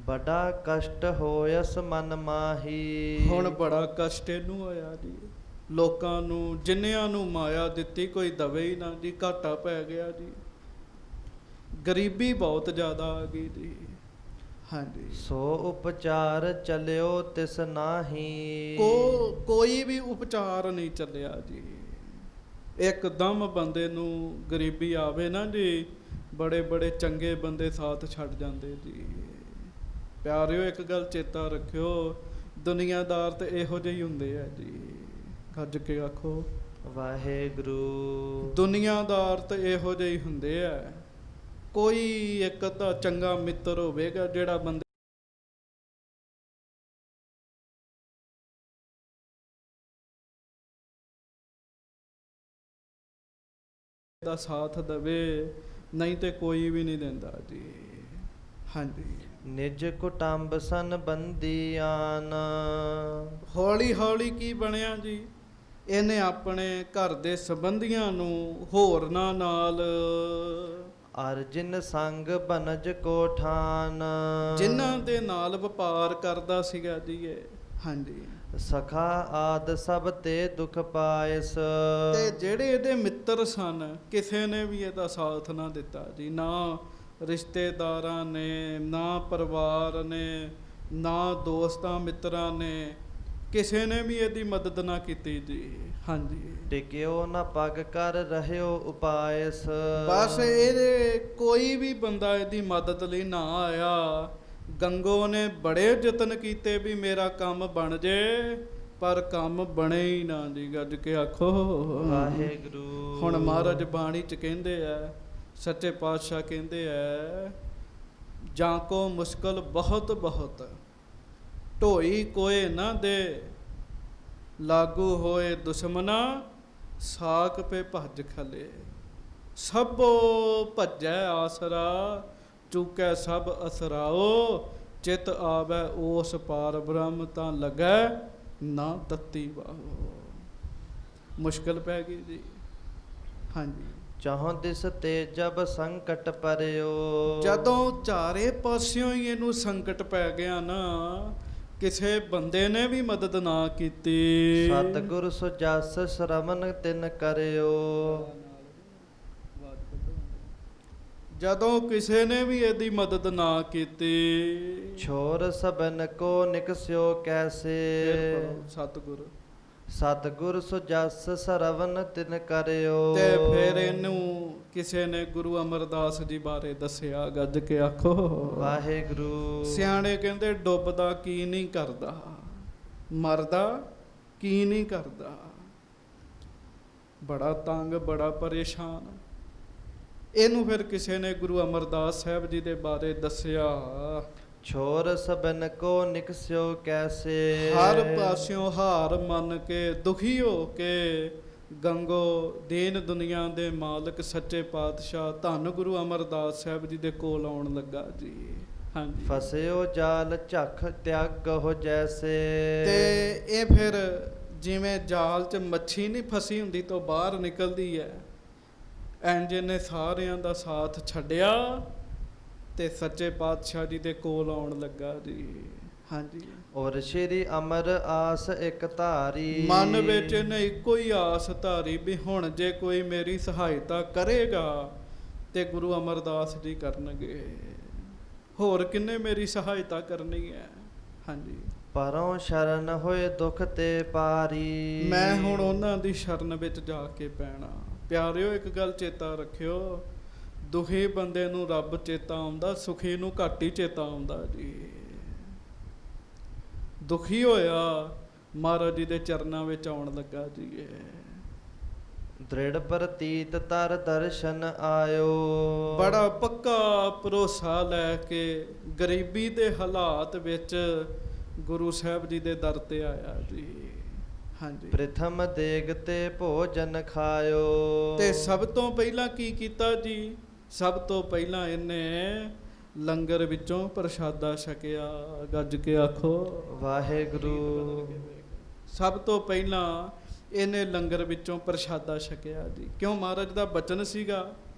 ਬੜਾ ਕਸ਼ਟ ਹੋਇਸ ਮਨ ਮਾਹੀ। ਹੁਣ ਬੜਾ ਕਸ਼ਟ ਇਹਨੂੰ ਹੋਇਆ ਜੀ। ਲੋਕਾਂ ਨੂੰ ਜਿੰਨਿਆਂ ਨੂੰ ਮਾਇਆ ਦਿੱਤੀ ਕੋਈ ਦਵੇ ਹੀ ਨਾ ਜੀ, ਘਾਟਾ ਪੈ ਗਿਆ ਜੀ। ਗਰੀਬੀ ਬਹੁਤ ਜ਼ਿਆਦਾ ਆ ਗਈ ਜੀ। ਹਾਂਜੀ, ਸੋ ਉਪਚਾਰ ਚਲਿਓ ਤਿਸ ਨਾਹੀ। ਕੋਈ ਵੀ ਉਪਚਾਰ ਨਹੀਂ ਚੱਲਿਆ ਜੀ। ਇੱਕਦਮ ਬੰਦੇ ਨੂੰ ਗਰੀਬੀ ਆਵੇ ਨਾ ਜੀ, ਬੜੇ ਬੜੇ ਚੰਗੇ ਬੰਦੇ ਸਾਥ ਛੱਡ ਜਾਂਦੇ ਜੀ। ਪਿਆਰਿਓ ਇੱਕ ਗੱਲ ਚੇਤਾ ਰੱਖਿਓ, ਦੁਨੀਆਦਾਰ ਤੇ ਇਹੋ ਜਿਹੇ ਹੀ ਹੁੰਦੇ ਆ ਜੀ। ਗੱਜ ਕੇ ਆਖੋ ਵਾਹਿਗੁਰੂ। ਦੁਨੀਆਦਾਰ ਤੇ ਇਹੋ ਜਿਹੇ ਹੀ ਹੁੰਦੇ ਆ। ਕੋਈ ਇੱਕ ਤਾਂ ਚੰਗਾ ਮਿੱਤਰ ਹੋਵੇਗਾ ਜਿਹੜਾ ਬੰਦੇ ਦਾ ਸਾਥ ਦੇਵੇ, ਨਹੀਂ ਤੇ ਕੋਈ ਵੀ ਨਹੀਂ ਦਿੰਦਾ ਜੀ। ਹਾਂਜੀ, ਨਿਜ ਕੁਟੰਬ ਸਨ ਬੰਦੀਆਨ। ਹੌਲੀ ਹੌਲੀ ਕੀ ਬਣਿਆ ਜੀ, ਇਹਨੇ ਆਪਣੇ ਘਰ ਦੇ ਸੰਬੰਧੀਆਂ ਨੂੰ ਹੋਰਨਾਂ ਨਾਲ, ਅਰਜਨ ਸੰਗ ਬਨਜ ਕੋ ਠਾਨ। ਜਿਨ੍ਹਾਂ ਦੇ ਨਾਲ ਵਪਾਰ ਕਰਦਾ ਸੀਗਾ ਜੀ ਇਹ। ਹਾਂਜੀ, ਸਖਾ ਆਦ ਸਭ ਤੇ ਦੁਖ ਪਾਇਸ। ਤੇ ਜਿਹੜੇ ਇਹਦੇ ਮਿੱਤਰ ਸਨ, ਕਿਸੇ ਨੇ ਵੀ ਇਹਦਾ ਸਾਥ ਨਾ ਦਿੱਤਾ ਜੀ। ਨਾ ਰਿਸ਼ਤੇਦਾਰਾਂ ਨੇ, ਨਾ ਪਰਿਵਾਰ ਨੇ, ਨਾ ਦੋਸਤਾਂ ਮਿੱਤਰਾਂ ਨੇ, ਕਿਸੇ ਨੇ ਵੀ ਇਹਦੀ ਮਦਦ ਨਾ ਕੀਤੀ ਜੀ। ਹਾਂਜੀ, ਟਿਕਿਓ ਨਾ ਪਗ ਕਰ ਰਹਿਓ ਉਪਾਇਸ। ਬਸ ਇਹਦੇ ਕੋਈ ਵੀ ਬੰਦਾ ਇਹਦੀ ਮਦਦ ਲਈ ਨਾ ਆਇਆ। ਗੰਗੋ ਨੇ ਬੜੇ ਯਤਨ ਕੀਤੇ ਵੀ ਮੇਰਾ ਕੰਮ ਬਣ ਜੇ, ਪਰ ਕੰਮ ਬਣੇ ਹੀ ਨਾ ਜੀ। ਗੱਜ ਕੇ ਆਖੋ ਵਾਹਿਗੁਰੂ। ਹੁਣ ਮਹਾਰਾਜ ਬਾਣੀ ਚ ਕਹਿੰਦੇ ਆ, ਸੱਚੇ ਪਾਤਸ਼ਾਹ ਕਹਿੰਦੇ ਆ, ਜਾਂ ਕੋ ਮੁਸ਼ਕਲ ਬਹੁਤ ਬਹੁਤ ਢੋਈ ਕੋਏ ਨਾ ਦੇ, ਲਾਗੂ ਹੋਏ ਦੁਸ਼ਮਨਾ ਸਾਕ ਪੇ ਭੱਜ ਖਲੇ। ਸਭੋ ਭੱਜੈ ਆਸਰਾ, ਚੁਕੈ ਸਭ ਅਸਰਾਓ, ਚਿਤ ਆਵੈ ਉਸ ਪਾਰ ਬ੍ਰਹਮ ਤਾਂ ਲੱਗੈ ਨਾ ਤੱਤੀ ਵਾਹੋ। ਮੁਸ਼ਕਲ ਪੈ ਗਈ ਜੀ। ਹਾਂਜੀ, ਚਾਹੋਂ ਦਿਸ ਤੇ ਜਬ ਸੰਕਟ ਪਰਿਓ। ਜਦੋਂ ਚਾਰੇ ਪਾਸਿਓਂ ਹੀ ਇਹਨੂੰ ਸੰਕਟ ਪੈ ਗਿਆ ਨਾ, ਕਿਸੇ ਬੰਦੇ ਨੇ ਵੀ ਮਦਦ ਨਾ ਕੀਤੀ। ਸਤਿਗੁਰ ਸੋ ਜਸ ਸ਼ਰਵਨ ਤਿਨ ਕਰਿਓ। ਜਦੋਂ ਕਿਸੇ ਨੇ ਵੀ ਇਹਦੀ ਮਦਦ ਨਾ ਕੀਤੀ। ਛੋਰ ਸਬਨ ਕੋ ਨਿਕਸਿਓ ਕੈਸੇ। ਸਤਿਗੁਰ ਸਤਿਗੁਰ ਸੋ ਜਸ ਸ਼ਰਵਨ ਤਿਨ ਕਰਿਓ। ਤੇ ਫਿਰ ਇਹਨੂੰ ਕਿਸੇ ਨੇ ਗੁਰੂ ਅਮਰਦਾਸ ਜੀ ਬਾਰੇ ਦੱਸਿਆ। ਗੱਜ ਕੇ ਆਖੋ ਵਾਹਿਗੁਰੂ। ਸਿਆਣੇ ਕਹਿੰਦੇ ਡੁੱਬਦਾ ਕੀ ਨਹੀਂ ਕਰਦਾ, ਮਰਦਾ ਕੀ ਨਹੀਂ ਕਰਦਾ। ਬੜਾ ਤੰਗ, ਬੜਾ ਪਰੇਸ਼ਾਨ। ਇਹਨੂੰ ਫਿਰ ਕਿਸੇ ਨੇ ਗੁਰੂ ਅਮਰਦਾਸ ਸਾਹਿਬ ਜੀ ਦੇ ਬਾਰੇ ਦੱਸਿਆ। ਛੋਰ ਸਬਨ ਕੋ ਨਿਕਸਿਓ ਕੈਸੇ। ਹਰ ਪਾਸਿਓਂ ਹਾਰ ਮੰਨ ਕੇ, ਦੁਖੀ ਹੋ ਕੇ, ਗੰਗੋ ਦੀਨ ਦੁਨੀਆ ਦੇ ਮਾਲਕ ਸੱਚੇ ਪਾਤਸ਼ਾਹ ਧੰਨ ਗੁਰੂ ਅਮਰਦਾਸ ਸਾਹਿਬ ਜੀ ਦੇ ਕੋਲ ਆਉਣ ਲੱਗਾ ਜੀ। ਹਾਂਜੀ, ਫਸਿਓ ਜਾਲ ਝਖ ਤਿਆਗਹੁ ਜੈਸੇ। ਤੇ ਇਹ ਫਿਰ ਜਿਵੇਂ ਜਾਲ 'ਚ ਮੱਛੀ ਨਹੀਂ ਫਸੀ ਹੁੰਦੀ ਤੋਂ ਬਾਹਰ ਨਿਕਲਦੀ ਹੈ, ਇੰਜ ਨੇ ਸਾਰਿਆਂ ਦਾ ਸਾਥ ਛੱਡਿਆ ਤੇ ਸੱਚੇ ਪਾਤਸ਼ਾਹ ਜੀ ਦੇ ਕੋਲ ਆਉਣ ਲੱਗਾ ਜੀ। ਹਾਂਜੀ, ਔਰ ਸ਼੍ਰੀ ਅਮਰ ਆਸ ਇੱਕ ਧਾਰੀ। ਮਨ ਵਿੱਚ ਇਹਨੇ ਇੱਕੋ ਹੀ ਆਸ ਧਾਰੀ ਵੀ ਹੁਣ ਜੇ ਕੋਈ ਮੇਰੀ ਸਹਾਇਤਾ ਕਰੇਗਾ ਤੇ ਗੁਰੂ ਅਮਰਦਾਸ ਜੀ ਕਰਨਗੇ, ਹੋਰ ਕਿੰਨੇ ਮੇਰੀ ਸਹਾਇਤਾ ਕਰਨੀ ਹੈ। ਹਾਂਜੀ, ਪਰੋਂ ਸ਼ਰਨ ਹੋਏ ਦੁਖ ਤੇ ਪਾਰੀ। ਮੈਂ ਹੁਣ ਉਹਨਾਂ ਦੀ ਸ਼ਰਨ ਵਿੱਚ ਜਾ ਕੇ ਪੈਣਾ। ਪਿਆਰਿਓ ਇੱਕ ਗੱਲ ਚੇਤਾ ਰੱਖਿਓ, ਦੁਖੀ ਬੰਦੇ ਨੂੰ ਰੱਬ ਚੇਤਾ ਆਉਂਦਾ, ਸੁਖੀ ਨੂੰ ਘੱਟ ਹੀ ਚੇਤਾ ਆਉਂਦਾ ਜੀ। ਦੁਖੀ ਹੋਇਆ ਮਹਾਰਾਜ ਜੀ ਦੇ ਚਰਨਾਂ ਵਿੱਚ ਆਉਣ ਲੱਗਾ ਜੀ। ਦ੍ਰਿੜ ਪ੍ਰਤੀਤ ਤਰ ਦਰਸ਼ਨ ਆਇਓ। ਬੜਾ ਪੱਕਾ ਭਰੋਸਾ ਲੈ ਕੇ ਗਰੀਬੀ ਦੇ ਹਾਲਾਤ ਵਿੱਚ ਗੁਰੂ ਸਾਹਿਬ ਜੀ ਦੇ ਦਰ ਤੇ ਆਇਆ ਜੀ। ਹਾਂਜੀ, ਪ੍ਰਥਮ ਦੇਗ ਤੇ ਭੋਜਨ ਖਾਇਓ। ਤੇ ਸਭ ਤੋਂ ਪਹਿਲਾਂ ਕੀ ਕੀਤਾ ਜੀ, ਸਭ ਤੋਂ ਪਹਿਲਾਂ ਇਹਨੇ ਲੰਗਰ ਵਿੱਚੋਂ ਪ੍ਰਸ਼ਾਦਾ ਛਕਿਆ। ਗੱਜ ਕੇ ਆਖੋ ਵਾਹਿਗੁਰੂ। ਸਭ ਤੋਂ ਪਹਿਲਾਂ ਇਹਨੇ ਲੰਗਰ ਵਿੱਚੋਂ ਪ੍ਰਸ਼ਾਦਾ ਛਕਿਆ ਜੀ। ਕਿਉਂ? ਮਹਾਰਾਜ ਦਾ ਬਚਨ ਸੀਗਾ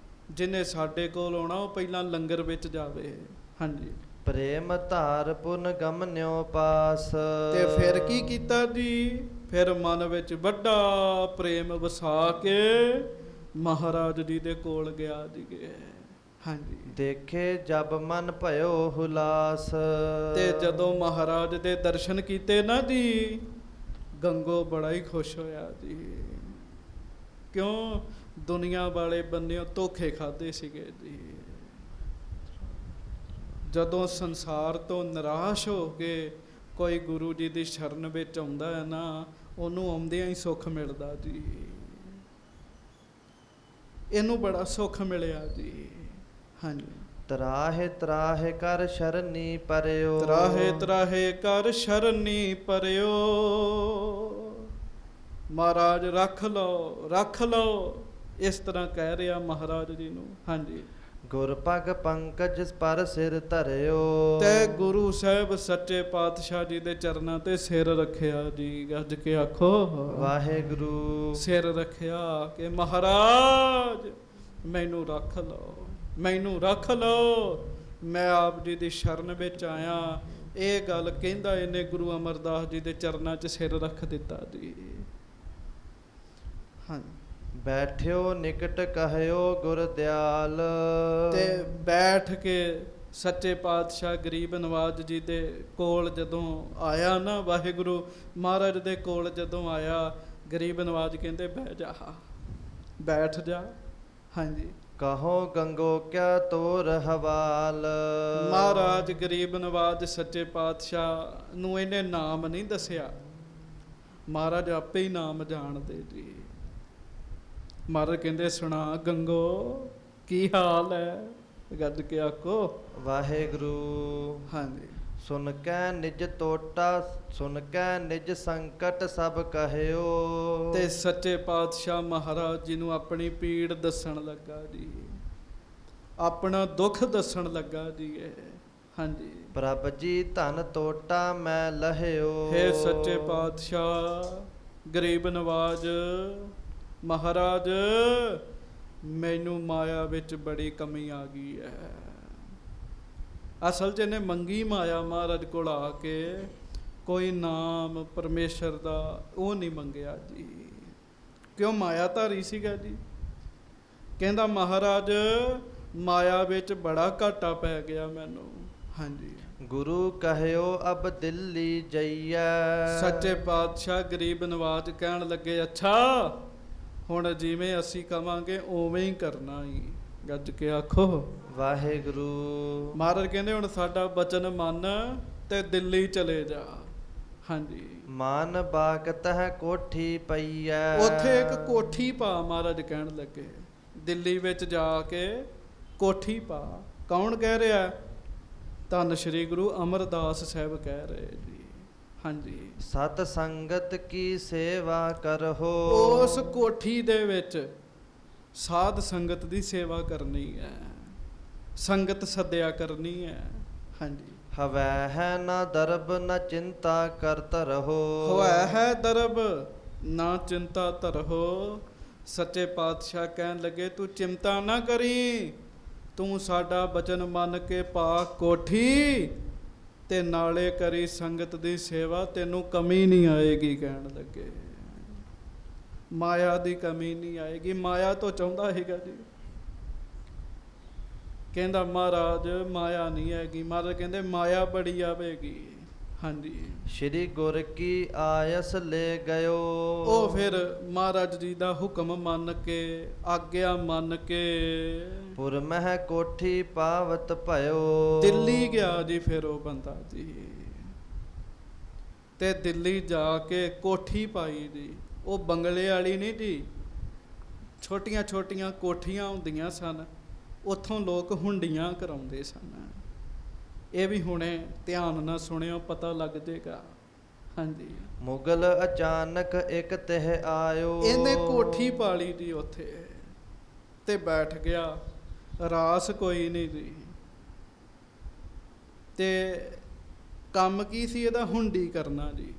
ਜਿਹਨੇ ਸਾਡੇ ਕੋਲ ਆਉਣਾ ਉਹ ਪਹਿਲਾਂ ਲੰਗਰ ਵਿੱਚ ਜਾਵੇ। ਹਾਂਜੀ। ਪ੍ਰੇਮ ਧਾਰ ਪੁਨ ਗਮਨਿਓ ਪਾਸ। ਤੇ ਫਿਰ ਕੀ ਕੀਤਾ ਜੀ? ਫਿਰ ਮਨ ਵਿੱਚ ਵੱਡਾ ਪ੍ਰੇਮ ਵਸਾ ਕੇ ਮਹਾਰਾਜ ਜੀ ਦੇ ਕੋਲ ਗਿਆ ਜੀ। ਹਾਂਜੀ। ਦੇਖੇ ਜਬ ਮਨ ਭਇਓ ਹੁਲਾਸ। ਤੇ ਜਦੋਂ ਮਹਾਰਾਜ ਦੇ ਦਰਸ਼ਨ ਕੀਤੇ ਨਾ ਜੀ, ਗੰਗੋ ਬੜਾ ਹੀ ਖੁਸ਼ ਹੋਇਆ ਜੀ। ਕਿਉਂ? ਦੁਨੀਆ ਵਾਲੇ ਬੰਨਿਓ ਧੋਖੇ ਖਾਦੇ ਸੀਗੇ ਜੀ। ਜਦੋਂ ਸੰਸਾਰ ਤੋਂ ਨਿਰਾਸ਼ ਹੋ ਕੇ ਕੋਈ ਗੁਰੂ ਜੀ ਦੀ ਸ਼ਰਨ ਵਿੱਚ ਆਉਂਦਾ ਹੈ ਨਾ, ਉਹਨੂੰ ਆਉਂਦਿਆਂ ਹੀ ਸੁੱਖ ਮਿਲਦਾ ਜੀ। ਇਹਨੂੰ ਬੜਾ ਸੁੱਖ ਮਿਲਿਆ ਜੀ। ਹਾਂਜੀ। ਤਰਾਹੇ ਤਰਾਹੇ ਕਰ ਸ਼ਰਨੀ ਪਰਿਓ। ਤਰਾਹੇ ਤਰਾਹੇ ਕਰ ਸ਼ਰਨੀ ਪਰਿਓ। ਮਹਾਰਾਜ ਰੱਖ ਲਓ, ਰੱਖ ਲਓ, ਇਸ ਤਰ੍ਹਾਂ ਕਹਿ ਰਿਹਾ ਮਹਾਰਾਜ ਜੀ ਨੂੰ। ਹਾਂਜੀ। ਗੁਰ ਪਗ ਪੰਕਜ ਪਰ ਸਿਰ ਧਰਿਓ। ਤੇ ਗੁਰੂ ਸਾਹਿਬ ਸੱਚੇ ਪਾਤਸ਼ਾਹ ਜੀ ਦੇ ਚਰਨਾਂ ਤੇ ਸਿਰ ਰੱਖਿਆ ਜੀ। ਗੱਜ ਕੇ ਆਖੋ ਵਾਹਿਗੁਰੂ। ਸਿਰ ਰੱਖਿਆ ਕਿ ਮਹਾਰਾਜ ਮੈਨੂੰ ਰੱਖ ਲਓ, ਮੈਨੂੰ ਰੱਖ ਲਓ, ਮੈਂ ਆਪ ਜੀ ਦੀ ਸ਼ਰਨ ਵਿੱਚ ਆਇਆ। ਇਹ ਗੱਲ ਕਹਿੰਦਾ ਇਹਨੇ ਗੁਰੂ ਅਮਰਦਾਸ ਜੀ ਦੇ ਚਰਨਾਂ 'ਚ ਸਿਰ ਰੱਖ ਦਿੱਤਾ ਜੀ। ਹਾਂਜੀ। ਬੈਠਿਓ ਨਿਕਟ ਕਹਿਓ ਗੁਰ ਦਿਆਲ। ਤੇ ਬੈਠ ਕੇ ਸੱਚੇ ਪਾਤਸ਼ਾਹ ਗਰੀਬ ਨਵਾਜ ਜੀ ਦੇ ਕੋਲ ਜਦੋਂ ਆਇਆ ਨਾ, ਵਾਹਿਗੁਰੂ ਮਹਾਰਾਜ ਦੇ ਕੋਲ ਜਦੋਂ ਆਇਆ, ਗਰੀਬ ਨਵਾਜ ਕਹਿੰਦੇ ਬਹਿ ਜਾ, ਬੈਠ ਜਾ। ਹਾਂਜੀ। ਕਹੋ ਗੰਗੋ ਕਿਆ ਤੋਰ ਹਵਾਲ। ਮਹਾਰਾਜ ਗਰੀਬ ਨਵਾਜ ਸੱਚੇ ਪਾਤਸ਼ਾਹ ਨੂੰ ਇਹਨੇ ਨਾਮ ਨਹੀਂ ਦੱਸਿਆ, ਮਹਾਰਾਜ ਆਪੇ ਹੀ ਨਾਮ ਜਾਣਦੇ ਜੀ। ਮਹਾਰਾਜ ਕਹਿੰਦੇ ਸੁਣਾ ਗੰਗੋ ਕੀ ਹਾਲ ਹੈ? ਗੱਜ ਕੇ ਆਖੋ ਵਾਹਿਗੁਰੂ। ਹਾਂਜੀ। ਸੁਨ ਕੈ ਨਿਜ ਟੋਟਾ, ਸੁਨ ਕੈ ਨਿਜ ਸੰਕਟ ਸਭ ਕਹਿਓ। ਤੇ ਸੱਚੇ ਪਾਤਸ਼ਾਹ ਮਹਾਰਾਜ ਜੀ ਨੂੰ ਆਪਣੀ ਪੀੜ ਦੱਸਣ ਲੱਗਾ ਜੀ, ਆਪਣਾ ਦੁੱਖ ਦੱਸਣ ਲੱਗਾ ਜੀ। ਹਾਂਜੀ। ਪ੍ਰਭ ਜੀ ਧਨ ਟੋਟਾ ਮੈਂ ਲਹਿਓ। ਹੇ ਸੱਚੇ ਪਾਤਸ਼ਾਹ ਗਰੀਬ ਨਵਾਜ ਮਹਾਰਾਜ, ਮੈਨੂੰ ਮਾਇਆ ਵਿੱਚ ਬੜੀ ਕਮੀ ਆ ਗਈ ਹੈ। ਅਸਲ 'ਚ ਇਹਨੇ ਮੰਗੀ ਮਾਇਆ ਮਹਾਰਾਜ ਕੋਲ ਆ ਕੇ, ਕੋਈ ਨਾਮ ਪਰਮੇਸ਼ਰ ਦਾ ਉਹ ਨਹੀਂ ਮੰਗਿਆ ਜੀ। ਕਿਉਂ? ਮਾਇਆ ਧਾਰੀ ਸੀਗਾ ਜੀ। ਕਹਿੰਦਾ ਮਹਾਰਾਜ ਮਾਇਆ ਵਿੱਚ ਬੜਾ ਘਾਟਾ ਪੈ ਗਿਆ ਮੈਨੂੰ। ਹਾਂਜੀ। ਗੁਰੂ ਕਹਿਓ ਅਬ ਦਿੱਲੀ ਜਈਐ। ਸੱਚੇ ਪਾਤਸ਼ਾਹ ਗਰੀਬ ਨਵਾਜ ਕਹਿਣ ਲੱਗੇ ਅੱਛਾ ਹੁਣ ਜਿਵੇਂ ਅਸੀਂ ਕਵਾਂਗੇ ਉਵੇਂ ਹੀ ਕਰਨਾ ਹੀ। ਗੱਜ ਕੇ ਆਖੋ ਵਾਹਿਗੁਰੂ। ਮਹਾਰਾਜ ਕਹਿੰਦੇ ਹੁਣ ਸਾਡਾ ਬਚਨ ਮੰਨ ਤੇ ਦਿੱਲੀ ਚਲੇ ਜਾ। ਹਾਂਜੀ। ਮਾਨ ਬਾਕਤ ਹੈ ਕੋਠੀ ਪਈਐ। ਉੱਥੇ ਇੱਕ ਕੋਠੀ ਪਾ, ਮਹਾਰਾਜ ਕਹਿਣ ਲੱਗੇ ਦਿੱਲੀ ਵਿੱਚ ਜਾ ਕੇ ਕੋਠੀ ਪਾ। ਕੌਣ ਕਹਿ ਰਿਹਾ? ਧੰਨ ਸ਼੍ਰੀ ਗੁਰੂ ਅਮਰਦਾਸ ਸਾਹਿਬ ਕਹਿ ਰਹੇ ਜੀ। ਹਾਂਜੀ। ਸਤ ਸੰਗਤ ਕੀ ਸੇਵਾ ਕਰਹੁ। ਉਸ ਕੋਠੀ ਦੇ ਵਿੱਚ ਸਾਧ ਸੰਗਤ ਦੀ ਸੇਵਾ ਕਰਨੀ ਹੈ, ਸੰਗਤ ਸੱਦਿਆ ਕਰਨੀ ਹੈ। ਹਾਂਜੀ। ਹਵੈ ਹੈ ਨਾ ਦਰਬ ਨਾ ਚਿੰਤਾ ਕਰਤ ਰਹੋ। ਹੋਇਆ ਹੈ ਦਰਬ ਨਾ ਚਿੰਤਾ ਧਰੋ। ਸੱਚੇ ਪਾਤਸ਼ਾਹ ਕਹਿਣ ਲੱਗੇ ਤੂੰ ਚਿੰਤਾ ਨਾ ਕਰੀ, ਤੂੰ ਸਾਡਾ ਬਚਨ ਮੰਨ ਕੇ ਪਾ ਕੋਠੀ ਤੇ ਨਾਲੇ ਕਰੀ ਸੰਗਤ ਦੀ ਸੇਵਾ, ਤੈਨੂੰ ਕਮੀ ਨਹੀਂ ਆਏਗੀ। ਕਹਿਣ ਲੱਗੇ ਮਾਇਆ ਦੀ ਕਮੀ ਨਹੀਂ ਆਏਗੀ। ਮਾਇਆ ਤੋਂ ਚਾਹੁੰਦਾ ਹੈਗਾ ਜੀ। ਕਹਿੰਦਾ ਮਹਾਰਾਜ ਮਾਇਆ ਨਹੀਂ ਹੈਗੀ। ਮਹਾਰਾਜ ਕਹਿੰਦੇ ਮਾਇਆ ਬੜੀ ਆਵੇਗੀ। ਹਾਂਜੀ। ਸ਼੍ਰੀ ਗੁਰ ਕੀ ਆਇਸ ਲੈ ਗਇਓ। ਉਹ ਫਿਰ ਮਹਾਰਾਜ ਜੀ ਦਾ ਹੁਕਮ ਮੰਨ ਕੇ, ਆਗਿਆ ਮੰਨ ਕੇ ਪੁਰ ਮਹਿ ਕੋਠੀ ਪਾਵਤ ਭਇਓ। ਦਿੱਲੀ ਗਿਆ ਜੀ। ਫਿਰ ਉਹ ਬੰਦਾ ਜੀ ਤੇ ਦਿੱਲੀ ਜਾ ਕੇ ਕੋਠੀ ਪਾਈ ਜੀ। ਉਹ ਬੰਗਲੇ ਵਾਲੀ ਨਹੀਂ ਜੀ, ਛੋਟੀਆਂ ਛੋਟੀਆਂ ਕੋਠੀਆਂ ਹੁੰਦੀਆਂ ਸਨ, ਉੱਥੋਂ ਲੋਕ ਹੁੰਡੀਆਂ ਕਰਾਉਂਦੇ ਸਨ। ਇਹ ਵੀ ਹੁਣੇ ਧਿਆਨ ਨਾਲ ਸੁਣਿਓ, ਪਤਾ ਲੱਗ ਜਾਏਗਾ। ਹਾਂਜੀ। ਮੁਗਲ ਅਚਾਨਕ ਇੱਕ ਤਿਹ ਆਇਓ। ਇਹਨੇ ਕੋਠੀ ਪਾਲੀ ਜੀ ਉੱਥੇ ਤੇ ਬੈਠ ਗਿਆ। ਰਾਸ ਕੋਈ ਨਹੀਂ ਜੀ। ਤੇ ਕੰਮ ਕੀ ਸੀ ਇਹਦਾ? ਹੁੰਡੀ ਕਰਨਾ ਜੀ।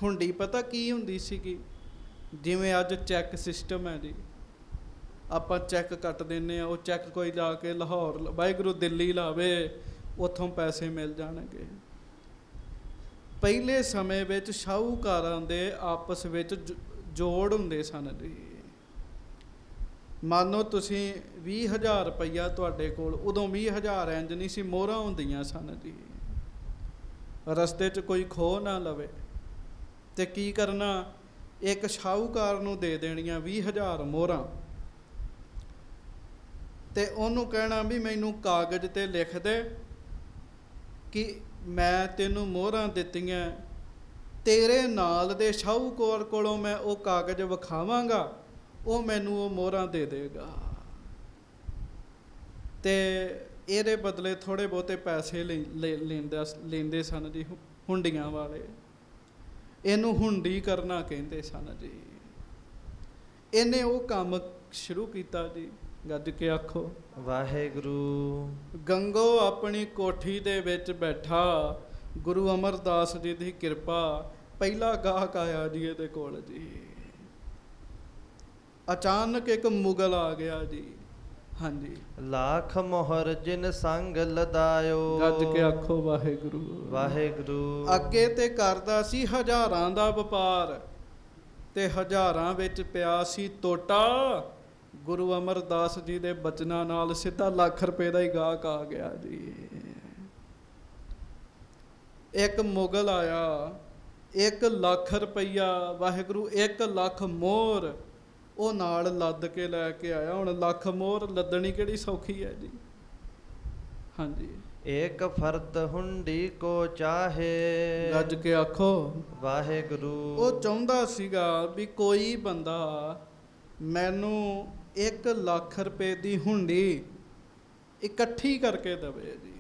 ਹੁੰਡੀ ਪਤਾ ਕੀ ਹੁੰਦੀ ਸੀਗੀ? ਜਿਵੇਂ ਅੱਜ ਚੈੱਕ ਸਿਸਟਮ ਹੈ ਜੀ, ਆਪਾਂ ਚੈੱਕ ਕੱਟ ਦਿੰਨੇ ਆ, ਉਹ ਚੈੱਕ ਕੋਈ ਜਾ ਕੇ ਲਾਹੌਰ ਵਾਹਿਗੁਰੂ ਦਿੱਲੀ ਲਾਵੇ, ਉੱਥੋਂ ਪੈਸੇ ਮਿਲ ਜਾਣਗੇ। ਪਹਿਲੇ ਸਮੇਂ ਵਿੱਚ ਸ਼ਾਹੂਕਾਰਾਂ ਦੇ ਆਪਸ ਵਿੱਚ ਜੋੜ ਹੁੰਦੇ ਸਨ ਜੀ। ਮੰਨ ਲਓ ਤੁਸੀਂ 20,000 ਰੁਪਈਆ ਤੁਹਾਡੇ ਕੋਲ, ਉਦੋਂ 20,000 ਇੰਜ ਨਹੀਂ ਸੀ, ਮੋਹਰਾਂ ਹੁੰਦੀਆਂ ਸਨ ਜੀ। ਰਸਤੇ 'ਚ ਕੋਈ ਖੋਹ ਨਾ ਲਵੇ ਤੇ ਕੀ ਕਰਨਾ, ਇੱਕ ਸ਼ਾਹੂਕਾਰ ਨੂੰ ਦੇ ਦੇਣੀਆਂ 20,000 ਮੋਹਰਾਂ, ਤੇ ਉਹਨੂੰ ਕਹਿਣਾ ਵੀ ਮੈਨੂੰ ਕਾਗਜ਼ ਤੇ ਲਿਖ ਦੇ ਕਿ ਮੈਂ ਤੈਨੂੰ ਮੋਹਰਾਂ ਦਿੱਤੀਆਂ, ਤੇਰੇ ਨਾਲ ਦੇ ਸ਼ਾਹੂਕਾਰ ਕੋਲੋਂ ਮੈਂ ਉਹ ਕਾਗਜ਼ ਵਿਖਾਵਾਂਗਾ, ਉਹ ਮੈਨੂੰ ਉਹ ਮੋਹਰਾਂ ਦੇ ਦੇਗਾ, ਤੇ ਇਹਦੇ ਬਦਲੇ ਥੋੜ੍ਹੇ ਬਹੁਤੇ ਪੈਸੇ ਲੈਂਦੇ ਸਨ ਜੀ ਹੁੰਡੀਆਂ ਵਾਲੇ। ਇਹਨੂੰ ਹੁੰਡੀ ਕਰਨਾ ਕਹਿੰਦੇ ਸਨ ਜੀ। ਇਹਨੇ ਉਹ ਕੰਮ ਸ਼ੁਰੂ ਕੀਤਾ ਜੀ। ਗੱਜ ਕੇ ਆਖੋ ਵਾਹਿਗੁਰੂ। ਗੰਗੋ ਆਪਣੀ ਕੋਠੀ ਦੇ ਵਿੱਚ ਬੈਠਾ, ਗੁਰੂ ਅਮਰਦਾਸ ਜੀ ਦੀ ਕਿਰਪਾ, ਪਹਿਲਾ ਗਾਹਕ ਆਇਆ ਜੀ ਇਹਦੇ ਕੋਲ ਜੀ। ਅਚਾਨਕ ਇੱਕ ਮੁਗਲ ਆ ਗਿਆ ਜੀ। ਹਾਂਜੀ, ਲੱਖ ਮੋਹਰ ਜਿਨ ਸੰਗ ਲਦਾਇਓ। ਗੱਜ ਕੇ ਆਖੋ ਵਾਹਿਗੁਰੂ। ਵਾਹਿਗੁਰੂ। ਅੱਗੇ ਤੇ ਕਰਦਾ ਸੀ ਹਜ਼ਾਰਾਂ ਦਾ ਵਪਾਰ, ਤੇ ਹਜ਼ਾਰਾਂ ਵਿੱਚ ਪਿਆ ਸੀ ਟੋਟਾ। ਗੁਰੂ ਅਮਰਦਾਸ ਜੀ ਦੇ ਬਚਨਾਂ ਨਾਲ ਸਿੱਧਾ ਲੱਖ ਰੁਪਏ ਦਾ ਹੀ ਗਾਹਕ ਆ ਗਿਆ ਜੀ। ਇੱਕ ਮੁਗਲ ਆਇਆ, 1 ਲੱਖ ਰੁਪਈਆ, ਵਾਹਿਗੁਰੂ 1 ਲੱਖ ਮੋਹਰ ਉਹ ਨਾਲ ਲੱਦ ਕੇ ਲੈ ਕੇ ਆਇਆ। ਹੁਣ ਲੱਖ ਮੋਹਰ ਲੱਦਣੀ ਕਿਹੜੀ ਸੌਖੀ ਹੈ ਜੀ। ਹਾਂਜੀ, ਏਕ ਫਰਦ ਹੁੰਡੀ ਕੋ ਚਾਹੇ। ਗੱਜ ਕੇ ਆਖੋ ਵਾਹਿਗੁਰੂ। ਉਹ ਚਾਹੁੰਦਾ ਸੀਗਾ ਵੀ ਕੋਈ ਬੰਦਾ ਮੈਨੂੰ 1 ਲੱਖ ਰੁਪਏ ਦੀ ਹੁੰਡੀ ਇਕੱਠੀ ਕਰਕੇ ਦੇਵੇ ਜੀ।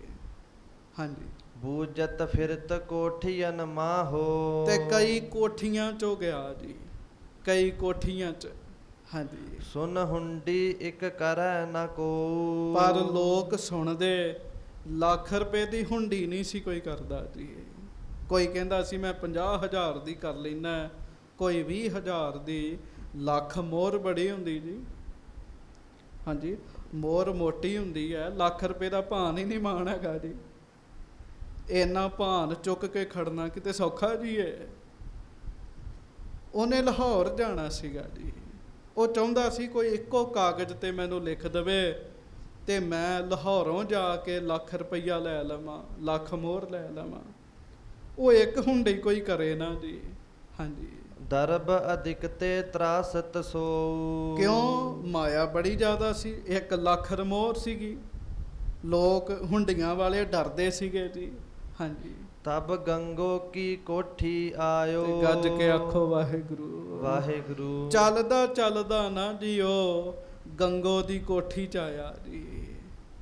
ਹਾਂਜੀ, ਬੂਜਤ ਫਿਰਤ ਕੋਠੀਅਨ ਮਾਹੋ। ਤੇ ਕਈ ਕੋਠੀਆਂ ਚੋਂ ਗਿਆ ਜੀ, ਕਈ ਕੋਠੀਆਂ 'ਚ। ਹਾਂਜੀ, ਸੁਨ ਹੁੰਡੀ ਇੱਕ ਕਰੈ ਨਾ ਕੋ। ਪਰ ਲੋਕ ਸੁਣਦੇ, ਲੱਖ ਰੁਪਏ ਦੀ ਹੁੰਡੀ ਨਹੀਂ ਸੀ ਕੋਈ ਕਰਦਾ ਜੀ। ਕੋਈ ਕਹਿੰਦਾ ਸੀ ਮੈਂ 50,000 ਦੀ ਕਰ ਲੈਣਾ, ਕੋਈ 20,000 ਦੀ। ਲੱਖ ਮੋਹਰ ਬੜੀ ਹੁੰਦੀ ਜੀ। ਹਾਂਜੀ, ਮੋਹਰ ਮੋਟੀ ਹੁੰਦੀ ਹੈ, ਲੱਖ ਰੁਪਏ ਦਾ ਭਾਨ ਹੀ ਨਹੀਂ ਮਾਣ ਹੈਗਾ ਜੀ। ਇੰਨਾ ਭਾਨ ਚੁੱਕ ਕੇ ਖੜਨਾ ਕਿਤੇ ਸੌਖਾ ਜੀ ਹੈ। ਉਹਨੇ ਲਾਹੌਰ ਜਾਣਾ ਸੀਗਾ ਜੀ। ਉਹ ਚਾਹੁੰਦਾ ਸੀ ਕੋਈ ਇੱਕੋ ਕਾਗਜ਼ ਤੇ ਮੈਨੂੰ ਲਿਖ ਦੇਵੇ ਤੇ ਮੈਂ ਲਾਹੌਰੋਂ ਜਾ ਕੇ ਲੱਖ ਰੁਪਈਆ ਲੈ ਲਵਾਂ, ਲੱਖ ਮੋਹਰ ਲੈ ਲਵਾਂ। ਉਹ ਇੱਕ ਹੁੰਡੀ ਕੋਈ ਕਰੇ ਨਾ ਜੀ। ਹਾਂਜੀ, ਦਰਬ ਅਧਿਕ ਤੇ ਤਰਾਸਤ ਸੋ। ਕਿਉਂ? ਮਾਇਆ ਬੜੀ ਜ਼ਿਆਦਾ ਸੀ। 1 ਲੱਖ ਮੋਹਰ ਸੀਗੀ, ਲੋਕ ਹੁੰਡੀਆਂ ਵਾਲੇ ਡਰਦੇ ਸੀਗੇ ਜੀ। ਹਾਂਜੀ, ਤਬ ਗੰਗੋ ਕੀ ਕੋਠੀ ਆਇਓ। ਤੇ ਗੱਜ ਕੇ ਆਖੋ ਵਾਹਿਗੁਰੂ। ਵਾਹਿਗੁਰੂ। ਚੱਲਦਾ ਚੱਲਦਾ ਨਾ ਜੀ ਉਹ ਗੰਗੋ ਦੀ ਕੋਠੀ 'ਚ ਆਇਆ ਜੀ।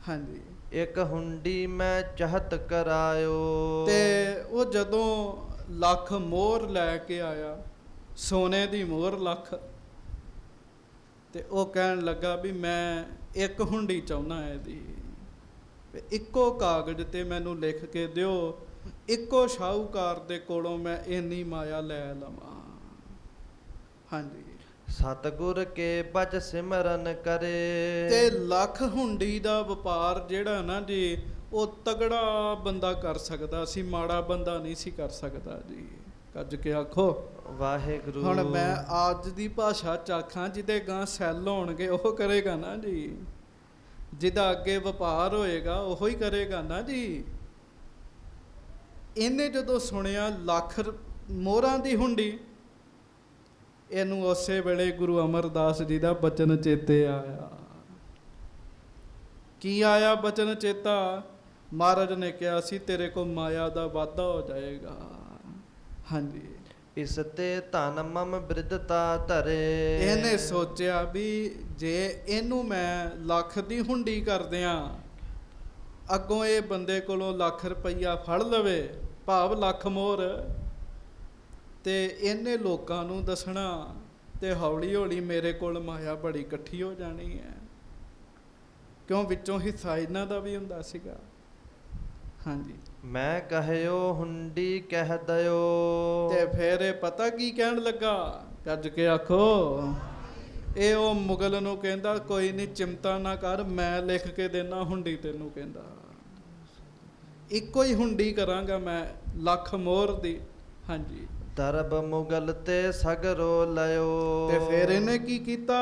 ਹਾਂਜੀ, ਇੱਕ ਹੁੰਡੀ ਮੈਂ ਚਾਹਤ ਕਰਾਇਓ। ਤੇ ਉਹ ਜਦੋਂ ਲੱਖ ਮੋਹਰ ਲੈ ਕੇ ਆਇਆ, ਸੋਨੇ ਦੀ ਮੋਹਰ ਲੱਖ, ਤੇ ਉਹ ਕਹਿਣ ਲੱਗਾ ਵੀ ਮੈਂ ਇੱਕ ਹੁੰਡੀ ਚਾਹੁੰਦਾ ਇਹਦੀ, ਇੱਕੋ ਕਾਗਜ਼ ਤੇ ਮੈਨੂੰ ਲਿਖ ਕੇ ਦਿਓ, ਇੱਕੋ ਸ਼ਾਹੂਕਾਰ ਦੇ ਕੋਲੋਂ ਮੈਂ ਇੰਨੀ ਮਾਇਆ ਲੈ ਲਵਾਂ। ਹਾਂਜੀ, ਸਤਿਗੁਰ ਕੇ ਬਚ ਸਿਮਰਨ ਕਰੇ। ਤੇ ਲੱਖ ਹੁੰਡੀ ਦਾ ਵਪਾਰ ਜਿਹੜਾ ਨਾ ਜੀ, ਉਹ ਤਗੜਾ ਬੰਦਾ ਕਰ ਸਕਦਾ ਸੀ, ਮਾੜਾ ਬੰਦਾ ਨਹੀਂ ਸੀ ਕਰ ਸਕਦਾ ਜੀ। ਕੱਜ ਕੇ ਆਖੋ ਵਾਹਿਗੁਰੂ। ਹੁਣ ਮੈਂ ਅੱਜ ਦੀ ਭਾਸ਼ਾ ਚਾਖਾਂ, ਜਿਹਦੇ ਗਾਂ ਸੈੱਲ ਹੋਣਗੇ ਉਹ ਕਰੇਗਾ ਨਾ ਜੀ। ਜਿਹਦਾ ਅੱਗੇ ਵਪਾਰ ਹੋਏਗਾ ਉਹੋ ਹੀ ਕਰੇਗਾ ਨਾ ਜੀ। ਇਹਨੇ ਜਦੋਂ ਸੁਣਿਆ ਲੱਖ ਮੋਹਰਾਂ ਦੀ ਹੁੰਡੀ, ਇਹਨੂੰ ਉਸੇ ਵੇਲੇ ਗੁਰੂ ਅਮਰਦਾਸ ਜੀ ਦਾ ਬਚਨ ਚੇਤੇ ਆਇਆ। ਕੀ ਆਇਆ ਬਚਨ ਚੇਤਾ? ਮਹਾਰਾਜ ਨੇ ਕਿਹਾ ਸੀ ਤੇਰੇ ਕੋਲ ਮਾਇਆ ਦਾ ਵਾਧਾ ਹੋ ਜਾਏਗਾ। ਹਾਂਜੀ, ਇਸ ਤੇ ਧਨ ਮਮ ਬਿਰਧਤਾ ਧਰੇ। ਇਹਨੇ ਸੋਚਿਆ ਵੀ ਜੇ ਇਹਨੂੰ ਮੈਂ ਲੱਖ ਦੀ ਹੁੰਡੀ ਕਰ ਦਿਆਂ, ਅੱਗੋਂ ਇਹ ਬੰਦੇ ਕੋਲੋਂ ਲੱਖ ਰੁਪਈਆ ਫੜ ਲਵੇ, ਭਾਵ ਲੱਖ ਮੋਹਰ, ਤੇ ਇਹਨੇ ਲੋਕਾਂ ਨੂੰ ਦੱਸਣਾ, ਤੇ ਹੌਲੀ ਹੌਲੀ ਮੇਰੇ ਕੋਲ ਮਾਇਆ ਬੜੀ ਇਕੱਠੀ ਹੋ ਜਾਣੀ ਹੈ। ਕਿਉਂ? ਵਿੱਚੋਂ ਹਿੱਸਾ ਇਹਨਾਂ ਦਾ ਵੀ ਹੁੰਦਾ ਸੀਗਾ। ਹਾਂਜੀ, ਮੈਂ ਕਹਿਓ ਹੁੰਡੀ ਕਹਿ ਦਿਓ। ਤੇ ਫਿਰ ਇਹ ਪਤਾ ਕੀ ਕਹਿਣ ਲੱਗਾ? ਗੱਜ ਕੇ ਆਖੋ ਇਹ ਉਹ ਮੁਗਲ ਨੂੰ ਕਹਿੰਦਾ ਕੋਈ ਨਹੀਂ ਚਿੰਤਾ ਨਾ ਕਰ, ਮੈਂ ਲਿਖ ਕੇ ਦੇਣਾ ਹੁੰਡੀ ਤੈਨੂੰ। ਕਹਿੰਦਾ ਇੱਕੋ ਹੀ ਹੁੰਡੀ ਕਰਾਂਗਾ ਮੈਂ, ਲੱਖ ਮੋਹਰ ਦੀ। ਹਾਂਜੀ। ਦਰਬ ਮੁਗਲ ਤੇ ਸਗਰੋ ਲਿਓ। ਤੇ ਫਿਰ ਇਹਨੇ ਕੀ ਕੀਤਾ,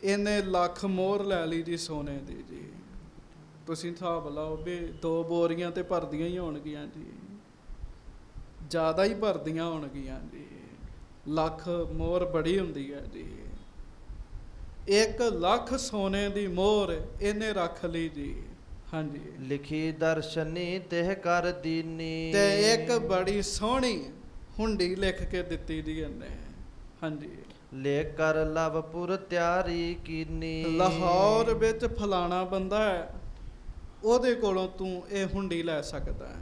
ਇਹਨੇ ਲੱਖ ਮੋਹਰ ਲੈ ਲਈ ਜੀ ਸੋਨੇ ਦੀ ਜੀ। ਤੁਸੀਂ ਹਿਸਾਬ ਲਾਓ ਵੀ 2 ਬੋਰੀਆਂ ਤੇ ਭਰਦੀਆਂ ਹੀ ਹੋਣਗੀਆਂ ਜੀ, ਜ਼ਿਆਦਾ ਹੀ ਭਰਦੀਆਂ ਹੋਣਗੀਆਂ ਜੀ। ਲੱਖ ਮੋਹਰ ਬੜੀ ਹੁੰਦੀ ਹੈ ਜੀ। 1 ਲੱਖ ਸੋਨੇ ਦੀ ਮੋਹਰ ਇਹਨੇ ਰੱਖ ਲਈ ਜੀ। ਹਾਂਜੀ। ਲਿਖੀ ਦਰਸ਼ਨੀ ਤਿਹ ਕਰ ਦੀਨੀ। ਤੇ ਇੱਕ ਬੜੀ ਸੋਹਣੀ ਹੁੰਡੀ ਲਿਖ ਕੇ ਦਿੱਤੀ ਜੀ ਇਹਨੇ। ਹਾਂਜੀ। ਲੈ ਕਰ ਲਵਪੁਰ ਤਿਆਰੀ ਕੀਨੀ। ਲਾਹੌਰ ਵਿੱਚ ਫਲਾਣਾ ਬੰਦਾ ਹੈ, ਉਹਦੇ ਕੋਲੋਂ ਤੂੰ ਇਹ ਹੁੰਡੀ ਲੈ ਸਕਦਾ ਹੈ।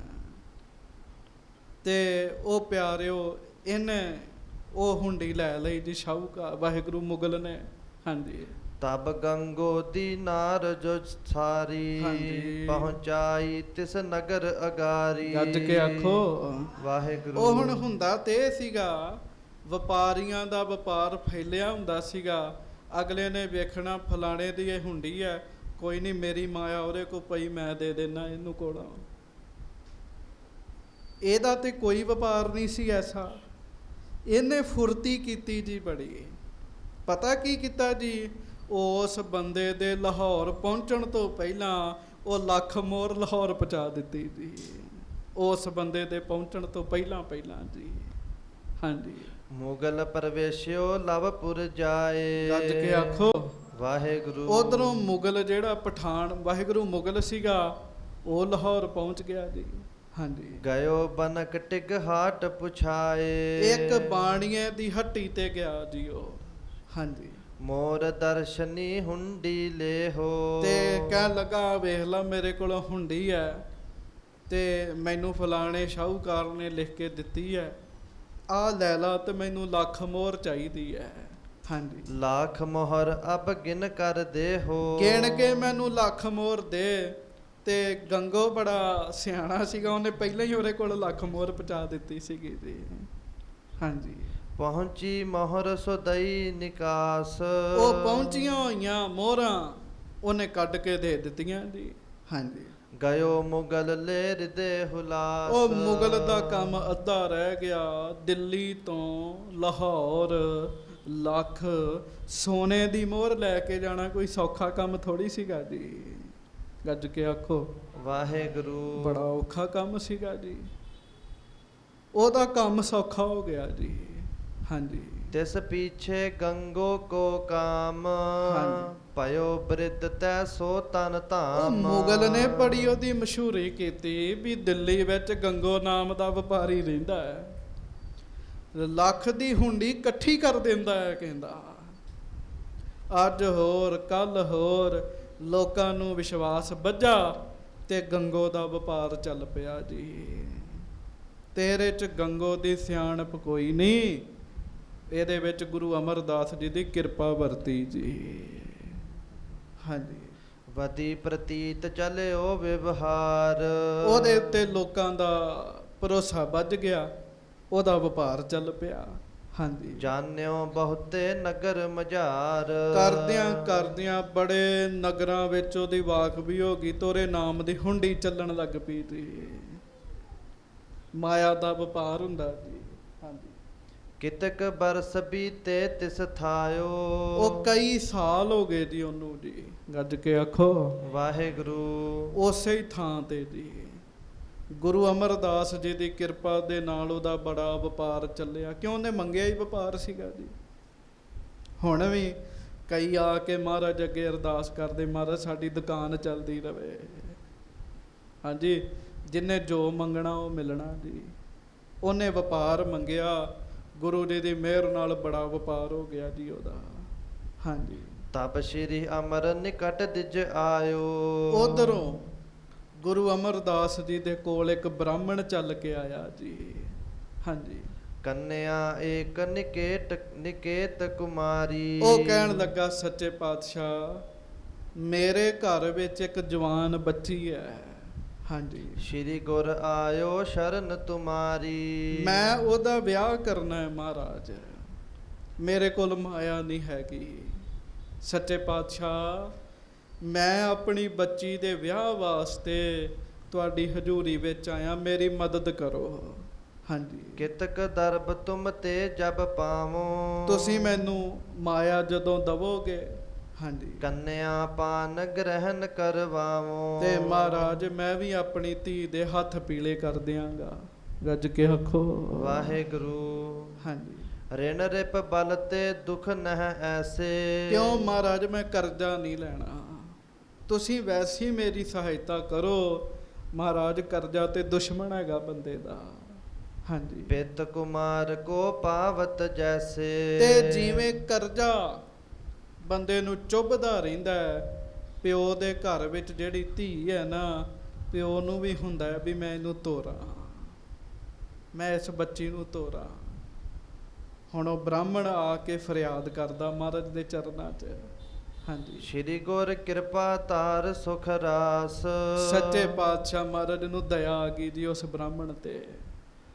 ਤੇ ਉਹ ਪਿਆਰਿਓ ਇਹਨੇ ਉਹ ਹੁੰਡੀ ਲੈ ਲਈ ਜੀ ਸ਼ਾਹੂਕਾਰ ਵਾਹਿਗੁਰੂ ਮੁਗਲ ਨੇ। ਹਾਂਜੀ। ਤਬ ਗੰਗੋ ਦੀ ਨਾਰ ਜੋ ਸਾਰੀ। ਹਾਂਜੀ। ਪਹੁੰਚਾਈ ਤਿਸ ਨਗਰ ਅਗਾਰੀ। ਗੱਜ ਕੇ ਆਖੋ ਵਾਹਿਗੁਰੂ। ਉਹ ਹੁਣ ਹੁੰਦਾ ਤੇ ਇਹ ਸੀਗਾ, ਵਪਾਰੀਆਂ ਦਾ ਵਪਾਰ ਫੈਲਿਆ ਹੁੰਦਾ ਸੀਗਾ। ਅਗਲੇ ਨੇ ਵੇਖਣਾ ਫਲਾਣੇ ਦੀ ਇਹ ਹੁੰਡੀ ਹੈ, ਕੋਈ ਨਹੀਂ ਮੇਰੀ ਮਾਇਆ ਉਹਦੇ ਕੋਲ ਪਈ, ਮੈਂ ਦੇ ਦੇਣਾ ਇਹਨੂੰ ਕੋਲੋਂ। ਇਹਦਾ ਤੇ ਕੋਈ ਵਪਾਰ ਨਹੀਂ ਸੀ ਐਸਾ। ਇਹਨੇ ਫੁਰਤੀ ਕੀਤੀ ਜੀ ਬੜੀ। ਪਤਾ ਕੀ ਕੀਤਾ ਜੀ, ਉਸ ਬੰਦੇ ਦੇ ਲਾਹੌਰ ਪਹੁੰਚਣ ਤੋਂ ਪਹਿਲਾਂ ਉਹ ਲੱਖ ਮੋਹਰ ਲਾਹੌਰ ਪਹੁੰਚਾ ਦਿੱਤੀ ਜੀ। ਉਸ ਬੰਦੇ ਦੇ ਪਹੁੰਚਣ ਤੋਂ ਪਹਿਲਾਂ ਜੀ। ਹਾਂਜੀ। ਮੁਗਲ ਪ੍ਰਵੇਸ਼ਿਓ ਲਵਪੁਰ ਜਾਏ। ਗੱਜ ਕੇ ਆਖੋ ਵਾਹਿਗੁਰੂ। ਉਧਰੋਂ ਮੁਗਲ ਜਿਹੜਾ ਪਠਾਨ ਵਾਹਿਗੁਰੂ ਮੁਗਲ ਸੀਗਾ, ਉਹ ਲਾਹੌਰ ਪਹੁੰਚ ਗਿਆ ਜੀ। ਹਾਂਜੀ। ਗਇਓ ਬਨਕ ਟਿਕ ਹਾਟ ਪੁਛਾਏ। ਇੱਕ ਬਾਣੀਏ ਦੀ ਹੱਟੀ ਤੇ ਗਿਆ ਜੀ ਉਹ। ਹਾਂਜੀ। ਮੋਰ ਦਰਸ਼ਨੀ ਹੁੰਡੀ ਲੇਹੋ। ਤੇ ਕਹਿਣ ਲੱਗਾ ਵੇਖ ਲਾ ਮੇਰੇ ਕੋਲ ਹੁੰਡੀ ਹੈ ਤੇ ਮੈਨੂੰ ਫਲਾਣੇ ਸ਼ਾਹੂਕਾਰ ਨੇ ਲਿਖ ਕੇ ਦਿੱਤੀ ਹੈ, ਆ ਲੈ ਲਾ ਤੇ ਮੈਨੂੰ ਲੱਖ ਮੋਹਰ ਚਾਹੀਦੀ ਹੈ। ਹਾਂਜੀ। ਲੱਖ ਮੋਹਰ ਅਬ ਗਿਨ ਕਰ ਦੇਹੋ। ਗਿਣ ਕੇ ਮੈਨੂੰ ਲੱਖ ਮੋਹਰ ਦੇ। ਤੇ ਗੰਗੋ ਬੜਾ ਸਿਆਣਾ ਸੀਗਾ, ਉਹਨੇ ਪਹਿਲਾਂ ਹੀ ਉਹਦੇ ਕੋਲ ਲੱਖ ਮੋਹਰ ਪਹੁੰਚਾ ਦਿੱਤੀ ਸੀਗੀ ਜੀ। ਹਾਂਜੀ। ਪਹੁੰਚੀ ਮੋਹਰ ਸੁਦਈ ਨਿਕਾਸ। ਉਹ ਪਹੁੰਚੀਆਂ ਹੋਈਆਂ ਮੋਹਰਾਂ ਉਹਨੇ ਕੱਢ ਕੇ ਦੇ ਦਿੱਤੀਆਂ ਜੀ। ਹਾਂਜੀ। ਗਇਓ ਮੁਗਲ ਲੈ ਹਿਰਦੇ ਹੁਲਾਸ। ਉਹ ਮੁਗਲ ਦਾ ਕੰਮ ਅੱਧਾ ਰਹਿ ਗਿਆ। ਦਿੱਲੀ ਤੋਂ ਲਾਹੌਰ ਲੱਖ ਸੋਨੇ ਦੀ ਮੋਹਰ ਲੈ ਕੇ ਜਾਣਾ ਕੋਈ ਸੌਖਾ ਕੰਮ ਥੋੜੀ ਸੀਗਾ ਜੀ। ਗੱਜ ਕੇ ਆਖੋ ਵਾਹਿਗੁਰੂ। ਬੜਾ ਔਖਾ ਕੰਮ ਸੀਗਾ ਜੀ। ਉਹਦਾ ਕੰਮ ਸੌਖਾ ਹੋ ਗਿਆ ਜੀ। ਹਾਂਜੀ। ਤਿਸ ਪੀਛੇ ਗੰਗੋ ਕੋ ਕਾਮ। ਹਾਂਜੀ। ਪਇਓ ਬ੍ਰਿਧ ਤੈ ਸੋ ਤਨ ਉਹ ਧਾਮ। ਮੁਗਲ ਨੇ ਬੜੀ ਉਹਦੀ ਮਸ਼ਹੂਰੀ ਕੀਤੀ ਵੀ ਦਿੱਲੀ ਵਿੱਚ ਗੰਗੋ ਨਾਮ ਦਾ ਵਪਾਰੀ ਰਹਿੰਦਾ ਹੈ, ਲੱਖ ਦੀ ਹੁੰਡੀ ਇਕੱਠੀ ਕਰ ਦਿੰਦਾ ਹੈ। ਕਹਿੰਦਾ ਅੱਜ ਹੋਰ ਕੱਲ ਹੋਰ ਲੋਕਾਂ ਨੂੰ ਵਿਸ਼ਵਾਸ ਬੱਝਾ ਤੇ ਗੰਗੋ ਦਾ ਵਪਾਰ ਚੱਲ ਪਿਆ ਜੀ। ਤੇਰੇ ਚ ਗੰਗੋ ਦੀ ਸਿਆਣਪ ਕੋਈ ਨਹੀਂ, ਇਹਦੇ ਵਿੱਚ ਗੁਰੂ ਅਮਰਦਾਸ ਜੀ ਦੀ ਕਿਰਪਾ ਵਰਤੀ ਜੀ। ਹਾਂਜੀ। ਵਦੀ ਪ੍ਰਤੀਤ ਚਲਿਓ ਵਿਵਹਾਰ। ਉਹਦੇ ਉੱਤੇ ਲੋਕਾਂ ਦਾ ਭਰੋਸਾ ਵੱਜ ਗਿਆ, ਉਹਦਾ ਵਪਾਰ ਚੱਲ ਪਿਆ। ਹਾਂਜੀ। ਜਾਣਿਓ ਬਹੁਤੇ ਨਗਰ ਮਝਾਰ। ਕਰਦਿਆਂ ਬੜੇ ਨਗਰਾਂ ਵਿੱਚ ਉਹਦੀ ਵਾਕ ਵੀ ਹੋ ਗਈ, ਤੋਰੇ ਨਾਮ ਦੀ ਹੁੰਡੀ ਚੱਲਣ ਲੱਗ ਪਈ ਜੀ। ਮਾਇਆ ਦਾ ਵਪਾਰ ਹੁੰਦਾ ਜੀ। ਹਾਂਜੀ। ਕਿਤਕ ਬਰਸ ਬੀਤੇ ਤਿਸ ਥਾਇਓ। ਉਹ ਕਈ ਸਾਲ ਹੋ ਗਏ ਜੀ ਉਹਨੂੰ ਜੀ। ਗੱਜ ਕੇ ਆਖੋ ਵਾਹਿਗੁਰੂ। ਉਸੇ ਹੀ ਥਾਂ ਤੇ ਜੀ ਗੁਰੂ ਅਮਰਦਾਸ ਜੀ ਦੀ ਕਿਰਪਾ ਦੇ ਨਾਲ ਉਹਦਾ ਬੜਾ ਵਪਾਰ ਚੱਲਿਆ, ਕਿਉਂ ਉਹਨੇ ਮੰਗਿਆ ਹੀ ਵਪਾਰ ਸੀਗਾ ਜੀ। ਹੁਣ ਵੀ ਕਈ ਆ ਕੇ ਮਹਾਰਾਜ ਅੱਗੇ ਅਰਦਾਸ ਕਰਦੇ, ਮਹਾਰਾਜ ਸਾਡੀ ਦੁਕਾਨ ਚੱਲਦੀ ਰਵੇ। ਹਾਂਜੀ। ਜਿਹਨੇ ਜੋ ਮੰਗਣਾ ਉਹ ਮਿਲਣਾ ਜੀ। ਉਹਨੇ ਵਪਾਰ ਮੰਗਿਆ, ਗੁਰੂ ਜੀ ਦੀ ਮਿਹਰ ਨਾਲ ਬੜਾ ਵਪਾਰ ਹੋ ਗਿਆ ਜੀ ਉਹਦਾ। ਹਾਂਜੀ। ਤਬ ਸ਼੍ਰੀ ਅਮਰ ਨਿਕਟ ਦਿਜ ਆਇਓ। ਉਧਰੋਂ ਗੁਰੂ ਅਮਰਦਾਸ ਜੀ ਦੇ ਕੋਲ ਇੱਕ ਬ੍ਰਾਹਮਣ ਚੱਲ ਕੇ ਆਇਆ ਜੀ। ਹਾਂਜੀ। ਕੰਨਿਆ ਏਕ ਨਿਕੇਤ ਕੁਮਾਰੀ। ਉਹ ਕਹਿਣ ਲੱਗਾ ਸੱਚੇ ਪਾਤਸ਼ਾਹ ਮੇਰੇ ਘਰ ਵਿੱਚ ਇੱਕ ਜਵਾਨ ਬੱਚੀ ਹੈ। ਹਾਂਜੀ। ਸ਼੍ਰੀ ਗੁਰ ਆਇਓ ਸ਼ਰਨ ਤੁਮਾਰੀ। ਮੈਂ ਉਹਦਾ ਵਿਆਹ ਕਰਨਾ ਹੈ ਮਹਾਰਾਜ, ਮੇਰੇ ਕੋਲ ਮਾਇਆ ਨਹੀਂ ਹੈਗੀ। ਸੱਚੇ ਪਾਤਸ਼ਾਹ ਮੈਂ ਆਪਣੀ ਬੱਚੀ ਦੇ ਵਿਆਹ ਵਾਸਤੇ ਤੁਹਾਡੀ ਹਜ਼ੂਰੀ ਵਿੱਚ ਆਇਆ, ਮੇਰੀ ਮਦਦ ਕਰੋ। ਹਾਂਜੀ, ਕਿਤਕ ਦਰਬ ਤੁਮ ਤੇ ਜਬ ਪਾਵੋ, ਤੁਸੀਂ ਮੈਨੂੰ ਮਾਇਆ ਜਦੋਂ ਦਵੋਗੇ, ਹਾਂਜੀ, ਕੰਨਿਆ ਪਾਨ ਗ੍ਰਹਿਣ ਕਰਵਾਵੋ। ਤੇ ਮਹਾਰਾਜ ਮੈਂ ਵੀ ਆਪਣੀ ਧੀ ਦੇ ਹੱਥ ਪੀਲੇ ਕਰ ਦਿਆਂਗਾ। ਰੱਜ ਕੇ ਆਖੋ ਵਾਹਿਗੁਰੂ। ਹਾਂਜੀ। ਰਿਣ ਰਿਪ ਬਲ ਤੇ ਦੁਖ ਨਹਿ ਐਸੇ, ਕਿਉਂ ਮਹਾਰਾਜ ਮੈਂ ਕਰਜ਼ਾ ਨਹੀਂ ਲੈਣਾ, ਤੁਸੀਂ ਵੈਸੀ ਮੇਰੀ ਸਹਾਇਤਾ ਕਰੋ। ਮਹਾਰਾਜ ਕਰਜ਼ਾ ਤੇ ਦੁਸ਼ਮਣ ਹੈਗਾ ਬੰਦੇ ਦਾ। ਹਾਂਜੀ, ਪਿਤ ਕੁਮਾਰ ਕੋ ਪਾਵਤ ਜੈਸੇ, ਤੇ ਜਿਵੇਂ ਕਰਜ਼ਾ ਬੰਦੇ ਨੂੰ ਚੁੱਭਦਾ ਰਹਿੰਦਾ ਹੈ, ਪਿਓ ਦੇ ਘਰ ਵਿੱਚ ਜਿਹੜੀ ਧੀ ਹੈ ਨਾ, ਪਿਓ ਨੂੰ ਵੀ ਹੁੰਦਾ ਹੈ ਵੀ ਮੈਂ ਇਹਨੂੰ ਤੋਰਾਂ, ਮੈਂ ਇਸ ਬੱਚੀ ਨੂੰ ਤੋਰਾਂ। ਹੁਣ ਉਹ ਬ੍ਰਾਹਮਣ ਆ ਕੇ ਫਰਿਆਦ ਕਰਦਾ ਮਹਾਰਾਜ ਦੇ ਚਰਨਾਂ 'ਚ। ਹਾਂਜੀ, ਸ਼੍ਰੀ ਗੁਰ ਕਿਰਪਾ ਧਾਰ ਸੁਖ ਰਾਸ, ਸੱਚੇ ਪਾਤਸ਼ਾਹ ਮਹਾਰਾਜ ਨੂੰ ਦਇਆ ਆ ਗਈ ਜੀ ਉਸ ਬ੍ਰਾਹਮਣ ਤੇ।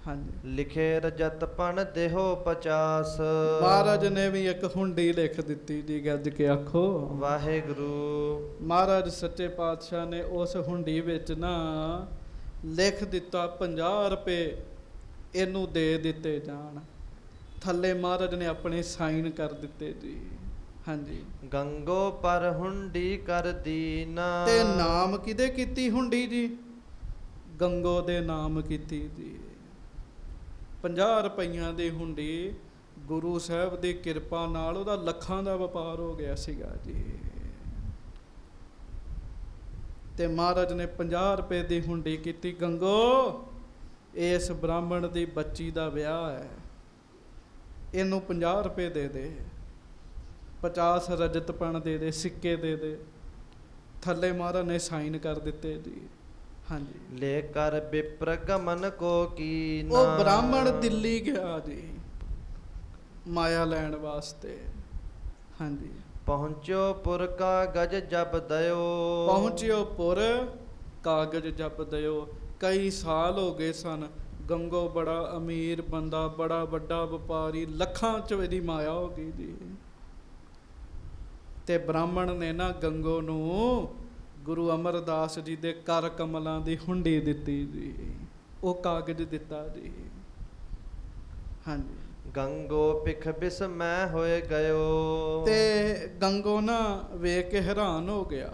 ਹਾਂਜੀ, ਲਿਖੇ ਰਜਤ ਪਣ ਦੇਹੋ 50, ਮਹਾਰਾਜ ਨੇ ਵੀ ਇੱਕ ਹੁੰਡੀ ਲਿਖ ਦਿੱਤੀ ਜੀ। ਗੱਜ ਕੇ ਆਖੋ ਵਾਹਿਗੁਰੂ। ਮਹਾਰਾਜ ਸੱਚੇ ਪਾਤਸ਼ਾਹ ਨੇ ਉਸ ਹੁੰਡੀ ਵਿੱਚ ਨਾ ਲਿਖ ਦਿੱਤਾ 50 ਰੁਪਏ ਇਹਨੂੰ ਦੇ ਦਿੱਤੇ ਜਾਣ। ਥੱਲੇ ਮਹਾਰਾਜ ਨੇ ਆਪਣੇ ਸਾਈਨ ਕਰ ਦਿੱਤੇ ਜੀ। ਹਾਂਜੀ, ਗੰਗੋ ਪਰ ਹੁੰਡੀ ਕਰ ਦੀਨਾ, ਤੇ ਨਾਮ ਕਿਹਦੇ ਕੀਤੀ ਹੁੰਡੀ ਜੀ? ਗੰਗੋ ਦੇ ਨਾਮ ਕੀਤੀ ਜੀ। 50 ਰੁਪਈਆਂ ਦੀ ਹੁੰਡੀ, ਗੁਰੂ ਸਾਹਿਬ ਦੀ ਕਿਰਪਾ ਨਾਲ ਉਹਦਾ ਲੱਖਾਂ ਦਾ ਵਪਾਰ ਹੋ ਗਿਆ ਸੀਗਾ ਜੀ। ਤੇ ਮਹਾਰਾਜ ਨੇ 50 ਰੁਪਏ ਦੀ ਹੁੰਡੀ ਕੀਤੀ, ਗੰਗੋ ਇਸ ਬ੍ਰਾਹਮਣ ਦੀ ਬੱਚੀ ਦਾ ਵਿਆਹ ਹੈ, ਇਹਨੂੰ 50 ਰੁਪਏ ਦੇ ਦੇ, 50 ਰਜਤ ਪਣ ਦੇ ਦੇ, ਸਿੱਕੇ ਦੇ ਦੇ। ਥੱਲੇ ਮਹਾਰਾਜ ਨੇ ਸਾਈਨ ਕਰ ਦਿੱਤੇ ਜੀ। ਹਾਂਜੀ, ਲੈ ਕਰ ਵਿਪਰ ਗਮਨ ਕੋ ਕੀਨਾ, ਉਹ ਬ੍ਰਾਹਮਣ ਦਿੱਲੀ ਗਿਆ ਜੀ ਮਾਇਆ ਲੈਣ ਵਾਸਤੇ। ਹਾਂਜੀ, ਪਹੁੰਚੋ ਪੁਰ ਕਾਗਜ ਜਬ ਦਇਓ, ਪਹੁੰਚਿਓ ਪੁਰ ਕਾਗਜ ਜਪ ਦਿਓ। ਕਈ ਸਾਲ ਹੋ ਗਏ ਸਨ। ਗੰਗੋ ਬੜਾ ਅਮੀਰ ਬੰਦਾ, ਬੜਾ ਵੱਡਾ ਵਪਾਰੀ, ਲੱਖਾਂ ਚ ਇਹਦੀ ਮਾਇਆ ਹੋ ਗਈ ਜੀ। ਤੇ ਬ੍ਰਾਹਮਣ ਨੇ ਨਾ ਗੰਗੋ ਨੂੰ ਗੁਰੂ ਅਮਰਦਾਸ ਜੀ ਦੇ ਕਰ ਕਮਲਾਂ ਦੀ ਹੁੰਡੀ ਦਿੱਤੀ ਜੀ, ਉਹ ਕਾਗਜ਼ ਦਿੱਤਾ ਜੀ। ਹਾਂਜੀ, ਗੰਗੋ ਪਿਖ ਬਿਸ ਮੈਂ ਹੋਏ ਗਇਓ, ਤੇ ਗੰਗੋ ਨਾ ਵੇਖ ਕੇ ਹੈਰਾਨ ਹੋ ਗਿਆ।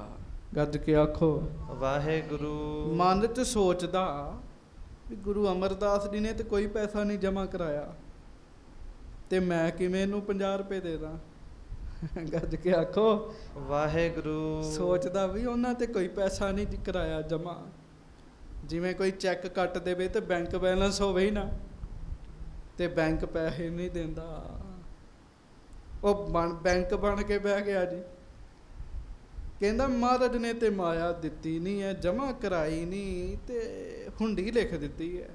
ਗੱਜ ਕੇ ਆਖੋ ਵਾਹਿਗੁਰੂ। ਮਨ 'ਚ ਸੋਚਦਾ ਵੀ ਗੁਰੂ ਅਮਰਦਾਸ ਜੀ ਨੇ ਤੇ ਕੋਈ ਪੈਸਾ ਨਹੀਂ ਜਮ੍ਹਾਂ ਕਰਾਇਆ, ਤੇ ਮੈਂ ਕਿਵੇਂ ਇਹਨੂੰ 50 ਰੁਪਏ ਦੇ ਦਾਂ। ਗੱਜ ਕੇ ਆਖੋ ਵਾਹਿਗੁਰੂ। ਸੋਚਦਾ ਵੀ ਉਹਨਾਂ ਤੇ ਕੋਈ ਪੈਸਾ ਨਹੀਂ ਕਰਾਇਆ ਜਮ੍ਹਾਂ। ਜਿਵੇਂ ਕੋਈ ਚੈੱਕ ਕੱਟ ਦੇਵੇ ਤੇ ਬੈਂਕ ਬੈਲੈਂਸ ਹੋਵੇ ਹੀ ਨਾ, ਤੇ ਬੈਂਕ ਪੈਸੇ ਨਹੀਂ ਦਿੰਦਾ। ਉਹ ਬੈਂਕ ਬਣ ਕੇ ਬਹਿ ਗਿਆ ਜੀ। ਕਹਿੰਦਾ ਮਹਾਰਾਜ ਨੇ ਤੇ ਮਾਇਆ ਦਿੱਤੀ ਨਹੀਂ ਹੈ, ਜਮ੍ਹਾਂ ਕਰਾਈ ਨਹੀਂ, ਤੇ ਹੁੰਡੀ ਲਿਖ ਦਿੱਤੀ ਹੈ।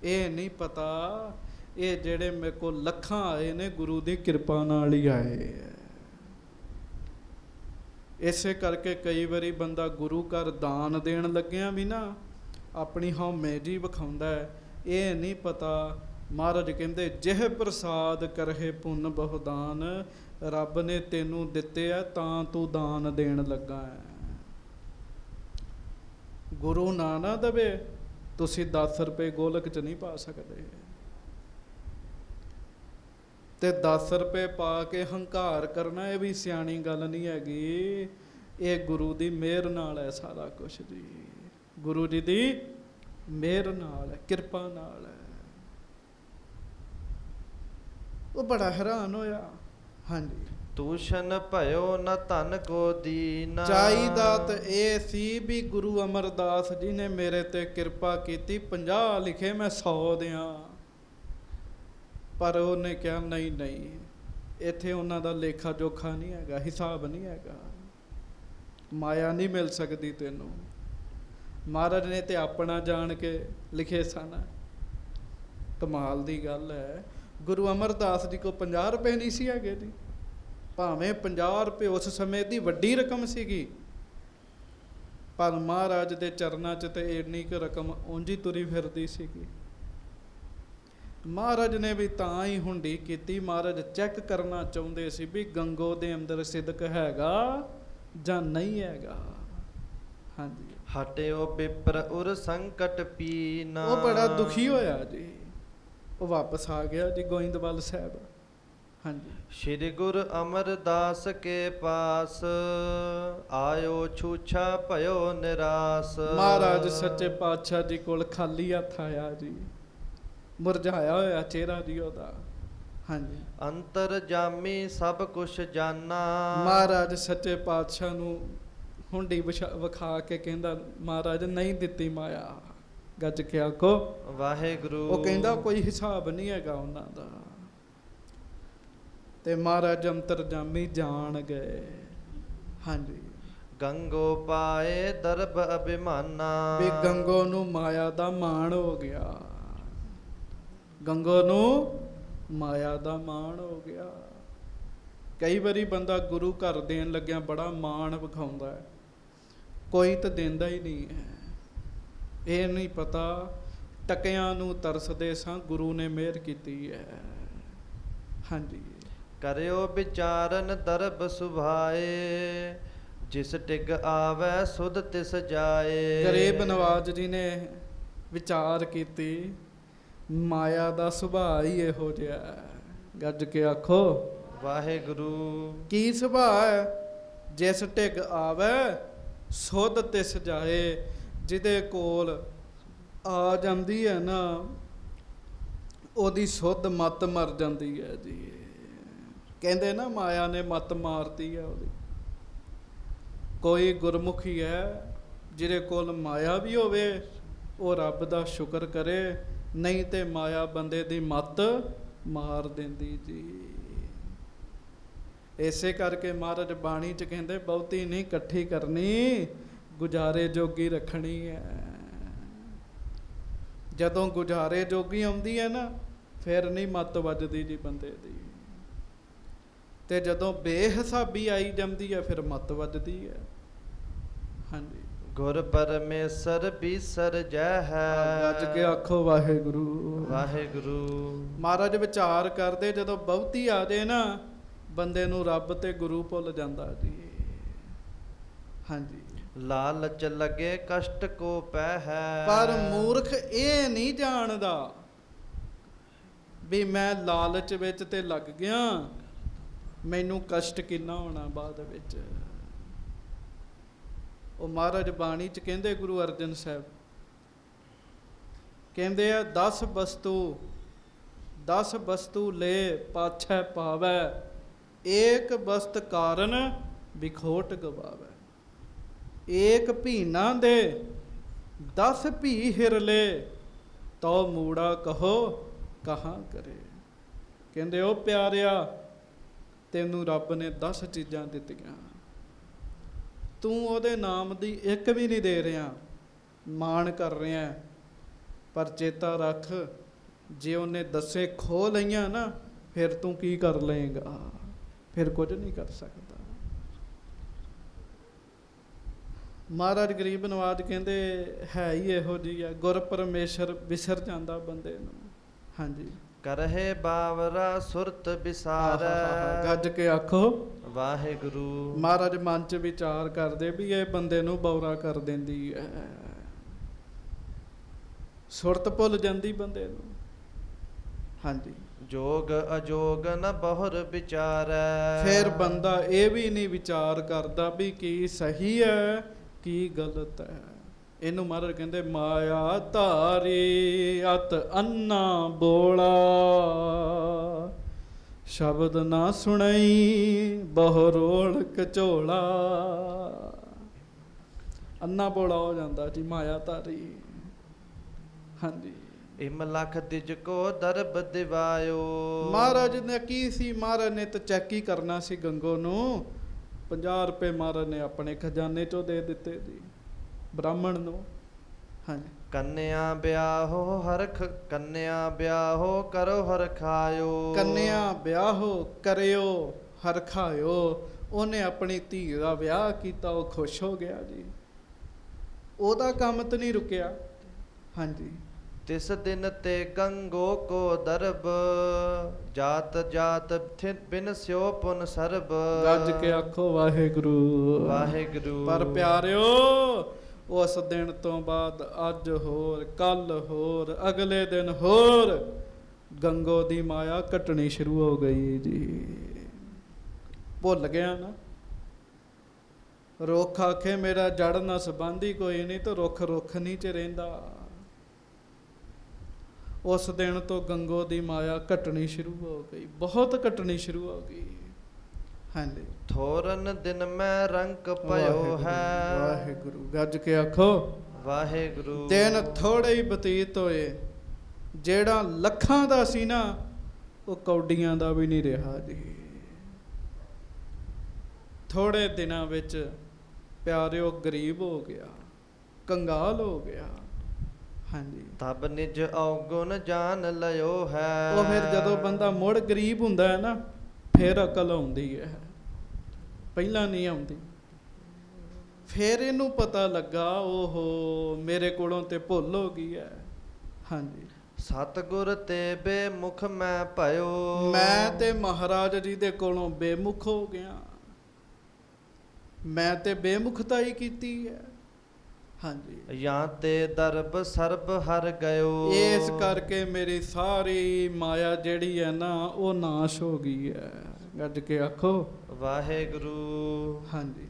ਇਹ ਨਹੀਂ ਪਤਾ ਇਹ ਜਿਹੜੇ ਮੇਰੇ ਕੋਲ ਲੱਖਾਂ ਆਏ ਨੇ ਗੁਰੂ ਦੀ ਕਿਰਪਾ ਨਾਲ ਹੀ ਆਏ ਹੈ। ਇਸੇ ਕਰਕੇ ਕਈ ਵਾਰੀ ਬੰਦਾ ਗੁਰੂ ਘਰ ਦਾਨ ਦੇਣ ਲੱਗਿਆ ਵੀ ਨਾ ਆਪਣੀ ਹਉਮੈ ਜੀ ਵਿਖਾਉਂਦਾ ਹੈ। ਇਹ ਨਹੀਂ ਪਤਾ ਮਹਾਰਾਜ ਕਹਿੰਦੇ ਜਿਹ ਪ੍ਰਸਾਦ ਕਰਹਿ ਪੁੰਨ ਬਹੁਦਾਨ, ਰੱਬ ਨੇ ਤੈਨੂੰ ਦਿੱਤੇ ਆ ਤਾਂ ਤੂੰ ਦਾਨ ਦੇਣ ਲੱਗਾ ਹੈ। ਗੁਰੂ ਨਾ ਦੇਵੇ ਤੁਸੀਂ 10 ਰੁਪਏ ਗੋਲਕ 'ਚ ਨਹੀਂ ਪਾ ਸਕਦੇ, ਤੇ 10 ਰੁਪਏ ਪਾ ਕੇ ਹੰਕਾਰ ਕਰਨਾ ਇਹ ਵੀ ਸਿਆਣੀ ਗੱਲ ਨਹੀਂ ਹੈਗੀ। ਇਹ ਗੁਰੂ ਦੀ ਮਿਹਰ ਨਾਲ ਹੈ ਸਾਰਾ ਕੁਛ ਜੀ, ਗੁਰੂ ਜੀ ਦੀ ਮਿਹਰ ਨਾਲ ਹੈ, ਕਿਰਪਾ ਨਾਲ ਹੈ। ਉਹ ਬੜਾ ਹੈਰਾਨ ਹੋਇਆ। ਹਾਂਜੀ, ਤੂਸ਼ਨ ਭਇਓ ਨ ਧਨ ਕੋ ਦੀਨਾ, ਚਾਹੀਦਾ ਤਾਂ ਇਹ ਸੀ ਵੀ ਗੁਰੂ ਅਮਰਦਾਸ ਜੀ ਨੇ ਮੇਰੇ ਤੇ ਕਿਰਪਾ ਕੀਤੀ, 50 ਲਿਖੇ ਮੈਂ 100 ਦਿਆਂ, ਪਰ ਉਹਨੇ ਕਿਹਾ ਨਹੀਂ ਨਹੀਂ, ਇੱਥੇ ਉਹਨਾਂ ਦਾ ਲੇਖਾ ਜੋਖਾ ਨਹੀਂ ਹੈਗਾ, ਹਿਸਾਬ ਨਹੀਂ ਹੈਗਾ, ਮਾਇਆ ਨਹੀਂ ਮਿਲ ਸਕਦੀ ਤੈਨੂੰ। ਮਹਾਰਾਜ ਨੇ ਤੇ ਆਪਣਾ ਜਾਣ ਕੇ ਲਿਖੇ ਸਨ। ਕਮਾਲ ਦੀ ਗੱਲ ਹੈ, ਗੁਰੂ ਅਮਰਦਾਸ ਜੀ ਕੋਲ 50 ਰੁਪਏ ਨਹੀਂ ਸੀ ਹੈਗੇ ਜੀ, ਭਾਵੇਂ 50 ਰੁਪਏ ਉਸ ਸਮੇਂ ਦੀ ਵੱਡੀ ਰਕਮ ਸੀਗੀ, ਪਰ ਮਹਾਰਾਜ ਦੇ ਚਰਨਾਂ 'ਚ ਤੇ ਇੰਨੀ ਕੁ ਰਕਮ ਉਂਝ ਹੀ ਤੁਰੀ ਫਿਰਦੀ ਸੀਗੀ। ਮਹਾਰਾਜ ਨੇ ਵੀ ਤਾਂ ਹੀ ਹੁੰਡੀ ਕੀਤੀ, ਮਹਾਰਾਜ ਚੈੱਕ ਕਰਨਾ ਚਾਹੁੰਦੇ ਸੀ ਵੀ ਗੰਗੋ ਦੇ ਅੰਦਰ ਸਿਦਕ ਹੈਗਾ ਜਾਂ ਨਹੀਂ ਹੈਗਾ। ਹਾਂਜੀ, ਹਟਿਓ ਬਿਪਰ ਉਰ ਸੰਕਟ ਪੀਨਾ। ਉਹ ਬੜਾ ਦੁਖੀ ਹੋਇਆ ਜੀ, ਉਹ ਵਾਪਸ ਆ ਗਿਆ ਜੀ ਗੋਇੰਦਵਾਲ ਸਾਹਿਬ। ਹਾਂਜੀ, ਸ਼੍ਰੀ ਗੁਰ ਅਮਰਦਾਸ ਕੇ ਪਾਸ ਆਇਓ ਛੂਛਾ ਭਇਓ ਨਿਰਾਸ। ਮਹਾਰਾਜ ਸੱਚੇ ਪਾਤਸ਼ਾਹ ਜੀ ਕੋਲ ਖਾਲੀ ਹੱਥ ਆਇਆ ਜੀ, ਮੁਰਝਾਇਆ ਹੋਇਆ ਚਿਹਰਾ ਜੀ ਉਹਦਾ। ਹਾਂਜੀ, ਅੰਤਰ ਜਾਮੀ ਸਭ ਕੁਛ ਜਾਨਾ। ਮਹਾਰਾਜ ਸੱਚੇ ਪਾਤਸ਼ਾਹ ਨੂੰ ਹੁੰਡੀ ਵਿਖਾ ਕੇ ਕਹਿੰਦਾ, ਮਹਾਰਾਜ ਨਹੀਂ ਦਿੱਤੀ ਮਾਇਆ, ਗੱਜ ਕੇ ਆਖੋ ਵਾਹਿਗੁਰੂ। ਉਹ ਕਹਿੰਦਾ ਕੋਈ ਹਿਸਾਬ ਨਹੀਂ ਹੈਗਾ ਉਹਨਾਂ ਦਾ। ਤੇ ਮਹਾਰਾਜ ਅੰਤਰਜਾਮੀ ਜਾਣ ਗਏ। ਹਾਂਜੀ, ਗੰਗੋ ਪਾਏ ਦਰਬ ਅਭਿਮਾਨਾ। ਵੀ ਗੰਗੋ ਨੂੰ ਮਾਇਆ ਦਾ ਮਾਣ ਹੋ ਗਿਆ, ਗੰਗੋ ਨੂੰ ਮਾਇਆ ਦਾ ਮਾਣ ਹੋ ਗਿਆ। ਕਈ ਵਾਰੀ ਬੰਦਾ ਗੁਰੂ ਘਰ ਦੇਣ ਲੱਗਿਆ ਬੜਾ ਮਾਣ ਵਿਖਾਉਂਦਾ ਹੈ, ਕੋਈ ਤਾਂ ਦਿੰਦਾ ਹੀ ਨਹੀਂ ਹੈ। ਇਹ ਨਹੀਂ ਪਤਾ ਟਕਿਆਂ ਨੂੰ ਤਰਸਦੇ ਸਾਂ, ਗੁਰੂ ਨੇ ਮਿਹਰ ਕੀਤੀ ਹੈ। ਹਾਂਜੀ, ਕਰਿਓ ਵਿਚਾਰਨ ਦਰਬ ਸੁਭਾਏ। ਜਿਸ ਟਿਕ ਆਵੈ ਸੁਧ ਤਿਸ ਜਾਏ। ਗਰੀਬ ਨਵਾਜ ਜੀ ਨੇ ਵਿਚਾਰ ਕੀਤੀ, ਮਾਇਆ ਦਾ ਸੁਭਾਅ ਹੀ ਇਹੋ ਜਿਹਾ ਹੈ। ਗੱਜ ਕੇ ਆਖੋ ਵਾਹਿਗੁਰੂ। ਕੀ ਸੁਭਾਅ ਹੈ? ਜਿਸ ਟਿਕ ਆਵੈ ਸੁਧ ਤਿਸ ਜਾਏ। ਜਿਹਦੇ ਕੋਲ ਆ ਜਾਂਦੀ ਹੈ ਨਾ, ਉਹਦੀ ਸੁਧ ਮੱਤ ਮਰ ਜਾਂਦੀ ਹੈ ਜੀ। ਕਹਿੰਦੇ ਨਾ ਮਾਇਆ ਨੇ ਮੱਤ ਮਾਰਤੀ ਹੈ ਉਹਦੀ। ਕੋਈ ਗੁਰਮੁਖੀ ਹੈ ਜਿਹਦੇ ਕੋਲ ਮਾਇਆ ਵੀ ਹੋਵੇ, ਉਹ ਰੱਬ ਦਾ ਸ਼ੁਕਰ ਕਰੇ, ਨਹੀਂ ਤੇ ਮਾਇਆ ਬੰਦੇ ਦੀ ਮੱਤ ਮਾਰ ਦਿੰਦੀ ਜੀ। ਇਸੇ ਕਰਕੇ ਮਹਾਰਾਜ ਬਾਣੀ 'ਚ ਕਹਿੰਦੇ ਬਹੁਤੀ ਨਹੀਂ ਇਕੱਠੀ ਕਰਨੀ, ਗੁਜ਼ਾਰੇ ਜੋਗੀ ਰੱਖਣੀ ਹੈ। ਜਦੋਂ ਗੁਜ਼ਾਰੇ ਜੋਗੀ ਆਉਂਦੀ ਹੈ ਨਾ, ਫਿਰ ਨਹੀਂ ਮੱਤ ਵੱਜਦੀ ਜੀ ਬੰਦੇ ਦੀ। ਤੇ ਜਦੋਂ ਬੇਹਿਸਾਬੀ ਆਈ ਜਾਂਦੀ ਹੈ, ਫਿਰ ਮੱਤ ਵੱਜਦੀ ਹੈ। ਹਾਂਜੀ, ਗੁਰ ਪਰਮੇਸ਼ਰ ਬੀਸਰ ਜੈ ਹੈ। ਗੱਜ ਕੇ ਆਖੋ ਵਾਹਿਗੁਰੂ ਵਾਹਿਗੁਰੂ। ਮਹਾਰਾਜ ਵਿਚਾਰ ਕਰਦੇ, ਜਦੋਂ ਬਹੁਤੀ ਆ ਜਾਏ ਨਾ, ਬੰਦੇ ਨੂੰ ਰੱਬ ਤੇ ਗੁਰੂ ਭੁੱਲ ਜਾਂਦਾ ਜੀ। ਹਾਂਜੀ, ਲਾਲਚ ਲਗੇ ਕਸ਼ਟ ਕੋ ਪੈ ਹੈ। ਪਰ ਮੂਰਖ ਇਹ ਨਹੀਂ ਜਾਣਦਾ ਵੀ ਮੈਂ ਲਾਲਚ ਵਿੱਚ ਤੇ ਲੱਗ ਗਿਆ, ਮੈਨੂੰ ਕਸ਼ਟ ਕਿੰਨਾ ਹੋਣਾ ਬਾਅਦ ਵਿੱਚ। ਉਹ ਮਹਾਰਾਜ ਬਾਣੀ 'ਚ ਕਹਿੰਦੇ, ਗੁਰੂ ਅਰਜਨ ਸਾਹਿਬ ਕਹਿੰਦੇ ਆ, 10 ਵਸਤੂ ਲੈ ਪਾਛੈ ਪਾਵੈ, ਏਕ ਵਸਤ ਕਾਰਨ ਵਿਖੋਟ ਗਵਾਵੈ। ਏਕ ਭੀਨਾ ਦੇ 10 ਭੀ ਹਿਰਲੇ, ਤੋ ਮੂੜਾ ਕਹੋ ਕਹਾਂ ਕਰੇ। ਕਹਿੰਦੇ ਉਹ ਪਿਆਰਿਆ, ਤੈਨੂੰ ਰੱਬ ਨੇ 10 ਚੀਜ਼ਾਂ ਦਿੱਤੀਆਂ, ਤੂੰ ਉਹਦੇ ਨਾਮ ਦੀ ਇੱਕ ਵੀ ਨਹੀਂ ਦੇ ਰਿਹਾ, ਮਾਣ ਕਰ ਰਿਹਾ। ਪਰ ਚੇਤਾ ਰੱਖ, ਜੇ ਉਹਨੇ 10 ਖੋ ਲਈਆਂ ਨਾ, ਫਿਰ ਤੂੰ ਕੀ ਕਰ ਲਏਗਾ? ਫਿਰ ਕੁਝ ਨਹੀਂ ਕਰ ਸਕਦਾ। ਮਹਾਰਾਜ ਗਰੀਬ ਨਵਾਜ ਕਹਿੰਦੇ ਹੈ ਹੀ ਇਹੋ ਜਿਹੀ ਆ, ਗੁਰ ਪਰਮੇਸ਼ਰ ਵਿਸਰ ਜਾਂਦਾ ਬੰਦੇ ਨੂੰ। ਹਾਂਜੀ, ਕਰਹਿ ਬਾਵਰਾ ਸੁਰਤ ਵਿਸਾਰੈ। ਗੱਜ ਕੇ ਆਖੋ ਵਾਹਿਗੁਰੂ। ਮਹਾਰਾਜ ਮਨ 'ਚ ਵਿਚਾਰ ਕਰਦੇ ਵੀ ਇਹ ਬੰਦੇ ਨੂੰ ਬੌਰਾ ਕਰ ਦਿੰਦੀ ਹੈ, ਸੁਰਤ ਭੁੱਲ ਜਾਂਦੀ ਬੰਦੇ ਨੂੰ। ਹਾਂਜੀ, ਜੋਗ ਅਜੋਗ ਨ ਬਹੁਰ ਵਿਚਾਰੈ। ਫਿਰ ਬੰਦਾ ਇਹ ਵੀ ਨਹੀਂ ਵਿਚਾਰ ਕਰਦਾ ਵੀ ਕੀ ਸਹੀ ਹੈ ਕੀ ਗਲਤ ਹੈ। ਇਹਨੂੰ ਮਹਾਰਾਜ ਕਹਿੰਦੇ ਮਾਇਆ ਧਾਰੀ ਅਤ ਅੰਨਾ ਬੋਲਾ, ਸ਼ਬਦ ਨਾ ਸੁਣਈ ਬਹੁ ਰੋਲ ਕਚੋਲਾ। ਅੰਨਾ ਬੋਲਾ ਹੋ ਜਾਂਦਾ ਜੀ ਮਾਇਆ ਧਾਰੀ। ਹਾਂਜੀ, ਇਮ ਲਖ ਦਿਜ ਕੋ ਦਰਬ ਦਿਵਾਇਓ। ਮਹਾਰਾਜ ਨੇ ਕੀ ਸੀ, ਮਹਾਰਾਜ ਨੇ ਤਾਂ ਚੈੱਕ ਹੀ ਕਰਨਾ ਸੀ ਗੰਗੋ ਨੂੰ। 50 ਰੁਪਏ ਮਹਾਰਾਜ ਨੇ ਆਪਣੇ ਖਜ਼ਾਨੇ 'ਚੋਂ ਦੇ ਦਿੱਤੇ ਜੀ ਬ੍ਰਾਹਮਣ ਨੂੰ। ਹਾਂਜੀ, ਕੰਨਿਆ ਵਿਆਹੋ ਹਰਖ, ਕੰਨਿਆ ਵਿਆਹੋ ਕਰੋ ਹਰਖਾਇਓ। ਕੰਨਿਆ ਵਿਆਹੋ ਕਰਿਓ ਹਰਖਾਇਓ। ਉਹਨੇ ਆਪਣੀ ਧੀ ਦਾ ਵਿਆਹ ਕੀਤਾ, ਉਹ ਖੁਸ਼ ਹੋ ਗਿਆ ਜੀ। ਉਹਦਾ ਕੰਮ ਤਾਂ ਨਹੀਂ ਰੁਕਿਆ। ਹਾਂਜੀ, ਤਿਸ ਦਿਨ ਤੇ ਗੰਗੋ ਕੋ ਦਰਬ ਜਾਤ ਜਾਤ ਬਿਨ ਸਿਓ ਪੁਨ ਸਰਬ। ਗੱਜ ਕੇ ਆਖੋ ਵਾਹਿਗੁਰੂ ਵਾਹਿਗੁਰੂ। ਪਰ ਪਿਆਰਿਓ ਉਸ ਦਿਨ ਤੋਂ ਬਾਅਦ ਅੱਜ ਹੋਰ, ਕੱਲ ਹੋਰ, ਅਗਲੇ ਦਿਨ ਹੋਰ ਗੰਗੋ ਦੀ ਮਾਇਆ ਘਟਣੀ ਸ਼ੁਰੂ ਹੋ ਗਈ ਜੀ। ਭੁੱਲ ਗਿਆ ਨਾ। ਰੁੱਖ ਆਖੇ ਮੇਰਾ ਜੜ ਨਾਲ ਸੰਬੰਧੀ ਕੋਈ ਨਹੀਂ, ਤਾਂ ਰੁੱਖ ਰੁੱਖ ਨਹੀਂ ਚ ਰਹਿੰਦਾ। ਉਸ ਦਿਨ ਤੋਂ ਗੰਗੋ ਦੀ ਮਾਇਆ ਘਟਣੀ ਸ਼ੁਰੂ ਹੋ ਗਈ, ਬਹੁਤ ਘਟਣੀ ਸ਼ੁਰੂ ਹੋ ਗਈ। ਹਾਂਜੀ। ਥੋਰਨ ਦਿਨ ਮੈਂ ਰੰਕ ਪਇਓ ਹੈ। ਵਾਹਿਗੁਰੂ। ਗੱਜ ਕੇ ਆਖੋ ਵਾਹਿਗੁਰੂ। ਦਿਨ ਥੋੜੇ ਹੀ ਬਤੀਤ ਹੋਏ। ਜਿਹੜਾ ਲੱਖਾਂ ਦਾ ਸੀ ਨਾ, ਉਹ ਕੌਡੀਆਂ ਦਾ ਵੀ ਨਹੀਂ ਰਿਹਾ ਜੀ। ਥੋੜੇ ਦਿਨਾਂ ਵਿੱਚ ਪਿਆਰਿਓ ਗਰੀਬ ਹੋ ਗਿਆ, ਕੰਗਾਲ ਹੋ ਗਿਆ। ਹਾਂਜੀ। ਤਬ ਨਿਜ ਔਗੁਣ ਜਾਣ ਲਿਓ ਹੈ। ਉਹ ਫਿਰ ਜਦੋਂ ਬੰਦਾ ਮੁੜ ਗਰੀਬ ਹੁੰਦਾ ਹੈ ਨਾ, ਫਿਰ ਅਕਲ ਆਉਂਦੀ ਹੈ, ਪਹਿਲਾਂ ਨਹੀਂ ਆਉਂਦੀ। ਫਿਰ ਇਹਨੂੰ ਪਤਾ ਲੱਗਾ, ਓਹੋ ਮੇਰੇ ਕੋਲੋਂ ਤੇ ਭੁੱਲ ਹੋ ਗਈ ਹੈ। ਹਾਂਜੀ। ਸਤਿਗੁਰ ਤੇ ਬੇਮੁਖ ਮੈਂ ਭਇਓ। ਮੈਂ ਤੇ ਮਹਾਰਾਜ ਜੀ ਦੇ ਕੋਲੋਂ ਬੇਮੁਖ ਹੋ ਗਿਆ। ਮੈਂ ਤੇ ਬੇਮੁਖਤਾਈ ਕੀਤੀ ਹੈ। ਹਾਂਜੀ। ਜਾਂ ਤੇ ਦਰਬ ਸਰਬ ਹਰ ਗਇਓ। ਇਸ ਕਰਕੇ ਮੇਰੀ ਸਾਰੀ ਮਾਇਆ ਜਿਹੜੀ ਹੈ ਨਾ, ਉਹ ਨਾਸ਼ ਹੋ ਗਈ ਹੈ। ਗੱਜ ਕੇ ਆਖੋ ਵਾਹਿਗੁਰੂ। ਹਾਂਜੀ।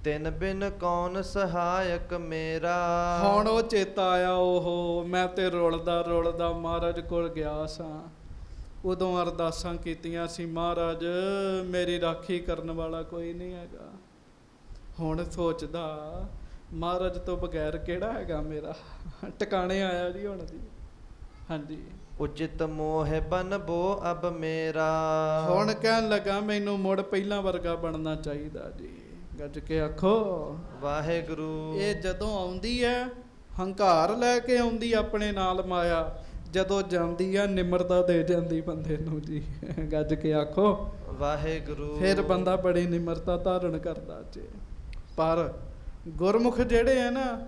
ਤਿਨ ਬਿਨ ਕੌਣ ਸਹਾਇਕ ਮੇਰਾ। ਹੁਣ ਉਹ ਚੇਤਾ ਆਇਆ, ਉਹ ਮੈਂ ਤੇ ਰੁਲਦਾ ਰੁਲਦਾ ਮਹਾਰਾਜ ਕੋਲ ਗਿਆ ਸਾਂ। ਉਦੋਂ ਅਰਦਾਸਾਂ ਕੀਤੀਆਂ ਸੀ, ਮਹਾਰਾਜ ਮੇਰੀ ਰਾਖੀ ਕਰਨ ਵਾਲਾ ਕੋਈ ਨਹੀਂ ਹੈਗਾ। ਹੁਣ ਸੋਚਦਾ, ਮਹਾਰਾਜ ਤੋਂ ਬਗੈਰ ਕਿਹੜਾ ਹੈਗਾ ਮੇਰਾ। ਟਿਕਾਣੇ ਆਇਆ ਜੀ ਹੁਣ ਜੀ। ਹਾਂਜੀ। ਉਚਿਤ ਮੋਹ ਬਨਬੋ ਅਬ ਮੇਰਾ। ਹੁਣ ਕਹਿਣ ਲੱਗਾ ਮੈਨੂੰ ਮੁੜ ਪਹਿਲਾਂ ਵਰਗਾ ਬਣਨਾ ਚਾਹੀਦਾ ਜੀ। ਗੱਜ ਕੇ ਆਖੋ ਵਾਹਿਗੁਰੂ। ਇਹ ਜਦੋਂ ਆਉਂਦੀ ਹੈ ਹੰਕਾਰ ਲੈ ਕੇ ਆਉਂਦੀ ਆਪਣੇ ਨਾਲ ਮਾਇਆ, ਜਦੋਂ ਜਾਂਦੀ ਆ ਨਿਮਰਤਾ ਦੇ ਜਾਂਦੀ ਬੰਦੇ ਨੂੰ ਜੀ। ਗੱਜ ਕੇ ਆਖੋ ਵਾਹਿਗੁਰੂ। ਫਿਰ ਬੰਦਾ ਬੜੀ ਨਿਮਰਤਾ ਧਾਰਨ ਕਰਦਾ ਜੀ। ਪਰ ਗੁਰਮੁਖ ਜਿਹੜੇ ਆ ਨਾ,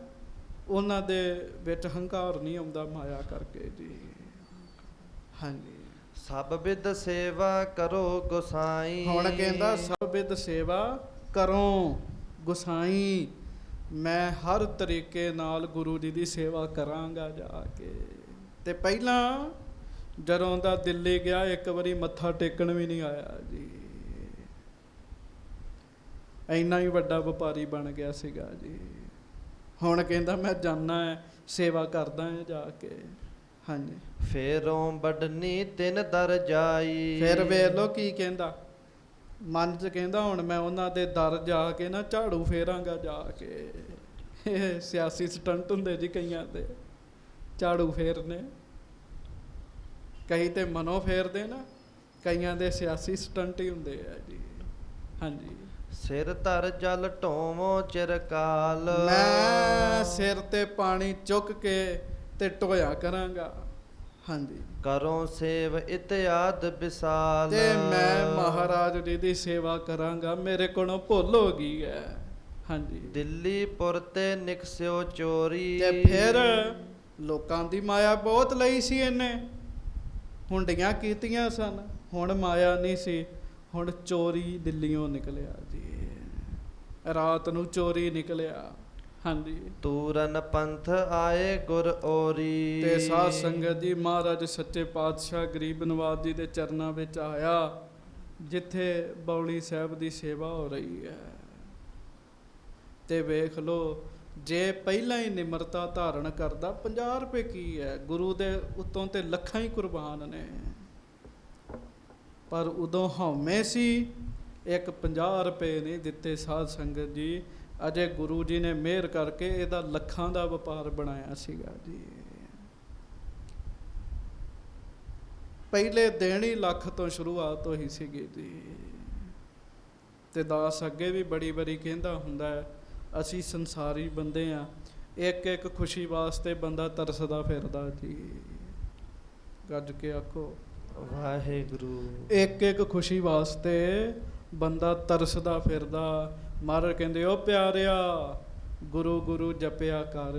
ਉਹਨਾਂ ਦੇ ਵਿੱਚ ਹੰਕਾਰ ਨਹੀਂ ਆਉਂਦਾ ਮਾਇਆ ਕਰਕੇ ਜੀ। ਹਾਂਜੀ। ਸਭ ਵਿਦ ਸੇਵਾ ਕਰੋ ਗੁਸਾਈ। ਹੁਣ ਕਹਿੰਦਾ ਸਭ ਵਿਦ ਸੇਵਾ ਕਰੋ ਗੁਸਾਈ। ਮੈਂ ਹਰ ਤਰੀਕੇ ਨਾਲ ਗੁਰੂ ਜੀ ਦੀ ਸੇਵਾ ਕਰਾਂਗਾ ਜਾ ਕੇ। ਤੇ ਪਹਿਲਾਂ ਜਦੋਂ ਦਾ ਦਿੱਲੀ ਗਿਆ, ਇੱਕ ਵਾਰੀ ਮੱਥਾ ਟੇਕਣ ਵੀ ਨਹੀਂ ਆਇਆ ਜੀ। ਇੰਨਾ ਹੀ ਵੱਡਾ ਵਪਾਰੀ ਬਣ ਗਿਆ ਸੀਗਾ ਜੀ। ਹੁਣ ਕਹਿੰਦਾ ਮੈਂ ਜਾਣਾ ਹੈ, ਸੇਵਾ ਕਰਦਾ ਹੈ ਜਾ ਕੇ। ਹਾਂਜੀ। ਫੇਰੋਂ ਵੱਡਨੀ ਤਿੰਨ ਦਰ ਜਾਈ। ਫਿਰ ਵੇਖ ਲੋ ਕੀ ਕਹਿੰਦਾ ਮਨ 'ਚ, ਕਹਿੰਦਾ ਹੁਣ ਮੈਂ ਉਹਨਾਂ ਦੇ ਦਰ ਜਾ ਕੇ ਨਾ ਝਾੜੂ ਫੇਰਾਂਗਾ ਜਾ ਕੇ। ਇਹ ਸਿਆਸੀ ਸਟੰਟ ਹੁੰਦੇ ਜੀ ਕਈਆਂ ਦੇ, ਝਾੜੂ ਫੇਰਨੇ। ਕਈ ਤੇ ਮਨੋਂ ਫੇਰਦੇ ਨਾ, ਕਈਆਂ ਦੇ ਸਿਆਸੀ ਸਟੰਟ ਹੀ ਹੁੰਦੇ ਆ ਜੀ। ਹਾਂਜੀ। ਸਿਰ ਧਰ ਜਲ ਢੋਵੋ ਚਿਰਕਾਲ। ਮੈਂ ਸਿਰ ਤੇ ਪਾਣੀ ਚੁੱਕ ਕੇ ਤੇ ਢੋਇਆ ਕਰਾਂਗਾ। ਹਾਂਜੀ। ਕਰੋ ਸੇਵ ਇਤਿਆਦ ਵਿਸਾਲ। ਤੇ ਮੈਂ ਮਹਾਰਾਜ ਜੀ ਦੀ ਸੇਵਾ ਕਰਾਂਗਾ, ਮੇਰੇ ਕੋਲੋਂ ਭੁੱਲ ਹੋ ਗਈ ਹੈ। ਹਾਂਜੀ। ਦਿੱਲੀ ਪੁਰ ਤੇ ਨਿਕਸਿਓ ਚੋਰੀ। ਤੇ ਫਿਰ ਲੋਕਾਂ ਦੀ ਮਾਇਆ ਬਹੁਤ ਲਈ ਸੀ ਇਹਨੇ, ਹੁੰਡੀਆਂ ਕੀਤੀਆਂ ਸਨ। ਹੁਣ ਮਾਇਆ ਨਹੀਂ ਸੀ, ਹੁਣ ਚੋਰੀ ਦਿੱਲੀੋਂ ਨਿਕਲਿਆ ਜੀ। ਰਾਤ ਨੂੰ ਚੋਰੀ ਨਿਕਲਿਆ। ਹਾਂਜੀ। ਤੂਰਨ ਪੰਥ ਆਏ ਗੁਰ ਔਰੀ। ਤੇ ਸਾਧ ਸੰਗਤ ਜੀ, ਮਹਾਰਾਜ ਸੱਚੇ ਪਾਤਸ਼ਾਹ ਗਰੀਬ ਨਵਾਜ ਜੀ ਦੇ ਚਰਨਾਂ ਵਿੱਚ ਆਇਆ, ਜਿੱਥੇ ਬੌਲੀ ਸਾਹਿਬ ਦੀ ਸੇਵਾ ਹੋ ਰਹੀ ਹੈ। ਤੇ ਵੇਖ ਲੋ, ਜੇ ਪਹਿਲਾਂ ਹੀ ਨਿਮਰਤਾ ਧਾਰਨ ਕਰਦਾ, 50 ਰੁਪਏ ਕੀ ਹੈ, ਗੁਰੂ ਦੇ ਉੱਤੋਂ ਤੇ ਲੱਖਾਂ ਹੀ ਕੁਰਬਾਨ ਨੇ। ਪਰ ਉਦੋਂ ਹਉਮੈ ਸੀ, ਇੱਕ 50 ਰੁਪਏ ਨਹੀਂ ਦਿੱਤੇ ਸਾਧ ਸੰਗਤ ਜੀ। ਅਜੇ ਗੁਰੂ ਜੀ ਨੇ ਮਿਹਰ ਕਰਕੇ ਇਹਦਾ ਲੱਖਾਂ ਦਾ ਵਪਾਰ ਬਣਾਇਆ ਸੀਗਾ ਜੀ। ਪਹਿਲੇ ਦਿਨ ਹੀ ਲੱਖ ਤੋਂ ਸ਼ੁਰੂਆਤ ਹੋਈ ਸੀਗੀ ਜੀ। ਤੇ ਦਾਸ ਅੱਗੇ ਵੀ ਬੜੀ ਵਾਰੀ ਕਹਿੰਦਾ ਹੁੰਦਾ ਹੈ, ਅਸੀਂ ਸੰਸਾਰੀ ਬੰਦੇ ਆ, ਇੱਕ ਇੱਕ ਖੁਸ਼ੀ ਵਾਸਤੇ ਬੰਦਾ ਤਰਸਦਾ ਫਿਰਦਾ ਜੀ। ਗੱਜ ਕੇ ਆਖੋ ਵਾਹਿਗੁਰੂ। ਇੱਕ ਇੱਕ ਖੁਸ਼ੀ ਵਾਸਤੇ ਬੰਦਾ ਤਰਸਦਾ ਫਿਰਦਾ। ਮਹਾਰਾਜ ਕਹਿੰਦੇ, ਉਹ ਪਿਆਰਿਆ ਗੁਰੂ ਗੁਰੂ ਜਪਿਆ ਕਰ,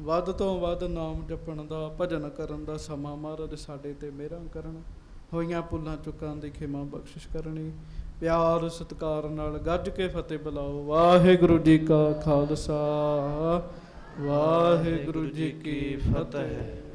ਵੱਧ ਤੋਂ ਵੱਧ ਨਾਮ ਜਪਣ ਦਾ, ਭਜਨ ਕਰਨ ਦਾ ਸਮਾਂ ਮਹਾਰਾਜ ਸਾਡੇ ਤੇ ਮਿਹਰਾਂ ਕਰਨ। ਹੋਈਆਂ ਭੁੱਲਾਂ ਚੁੱਕਾਂ ਦੀ ਖਿਮਾ ਬਖਸ਼ਿਸ਼ ਕਰਨੀ। ਪਿਆਰ ਸਤਿਕਾਰ ਨਾਲ ਗੱਜ ਕੇ ਫਤਿਹ ਬੁਲਾਓ। ਵਾਹਿਗੁਰੂ ਜੀ ਕਾ ਖਾਲਸਾ, ਵਾਹਿਗੁਰੂ ਜੀ ਕੀ ਫਤਿਹ।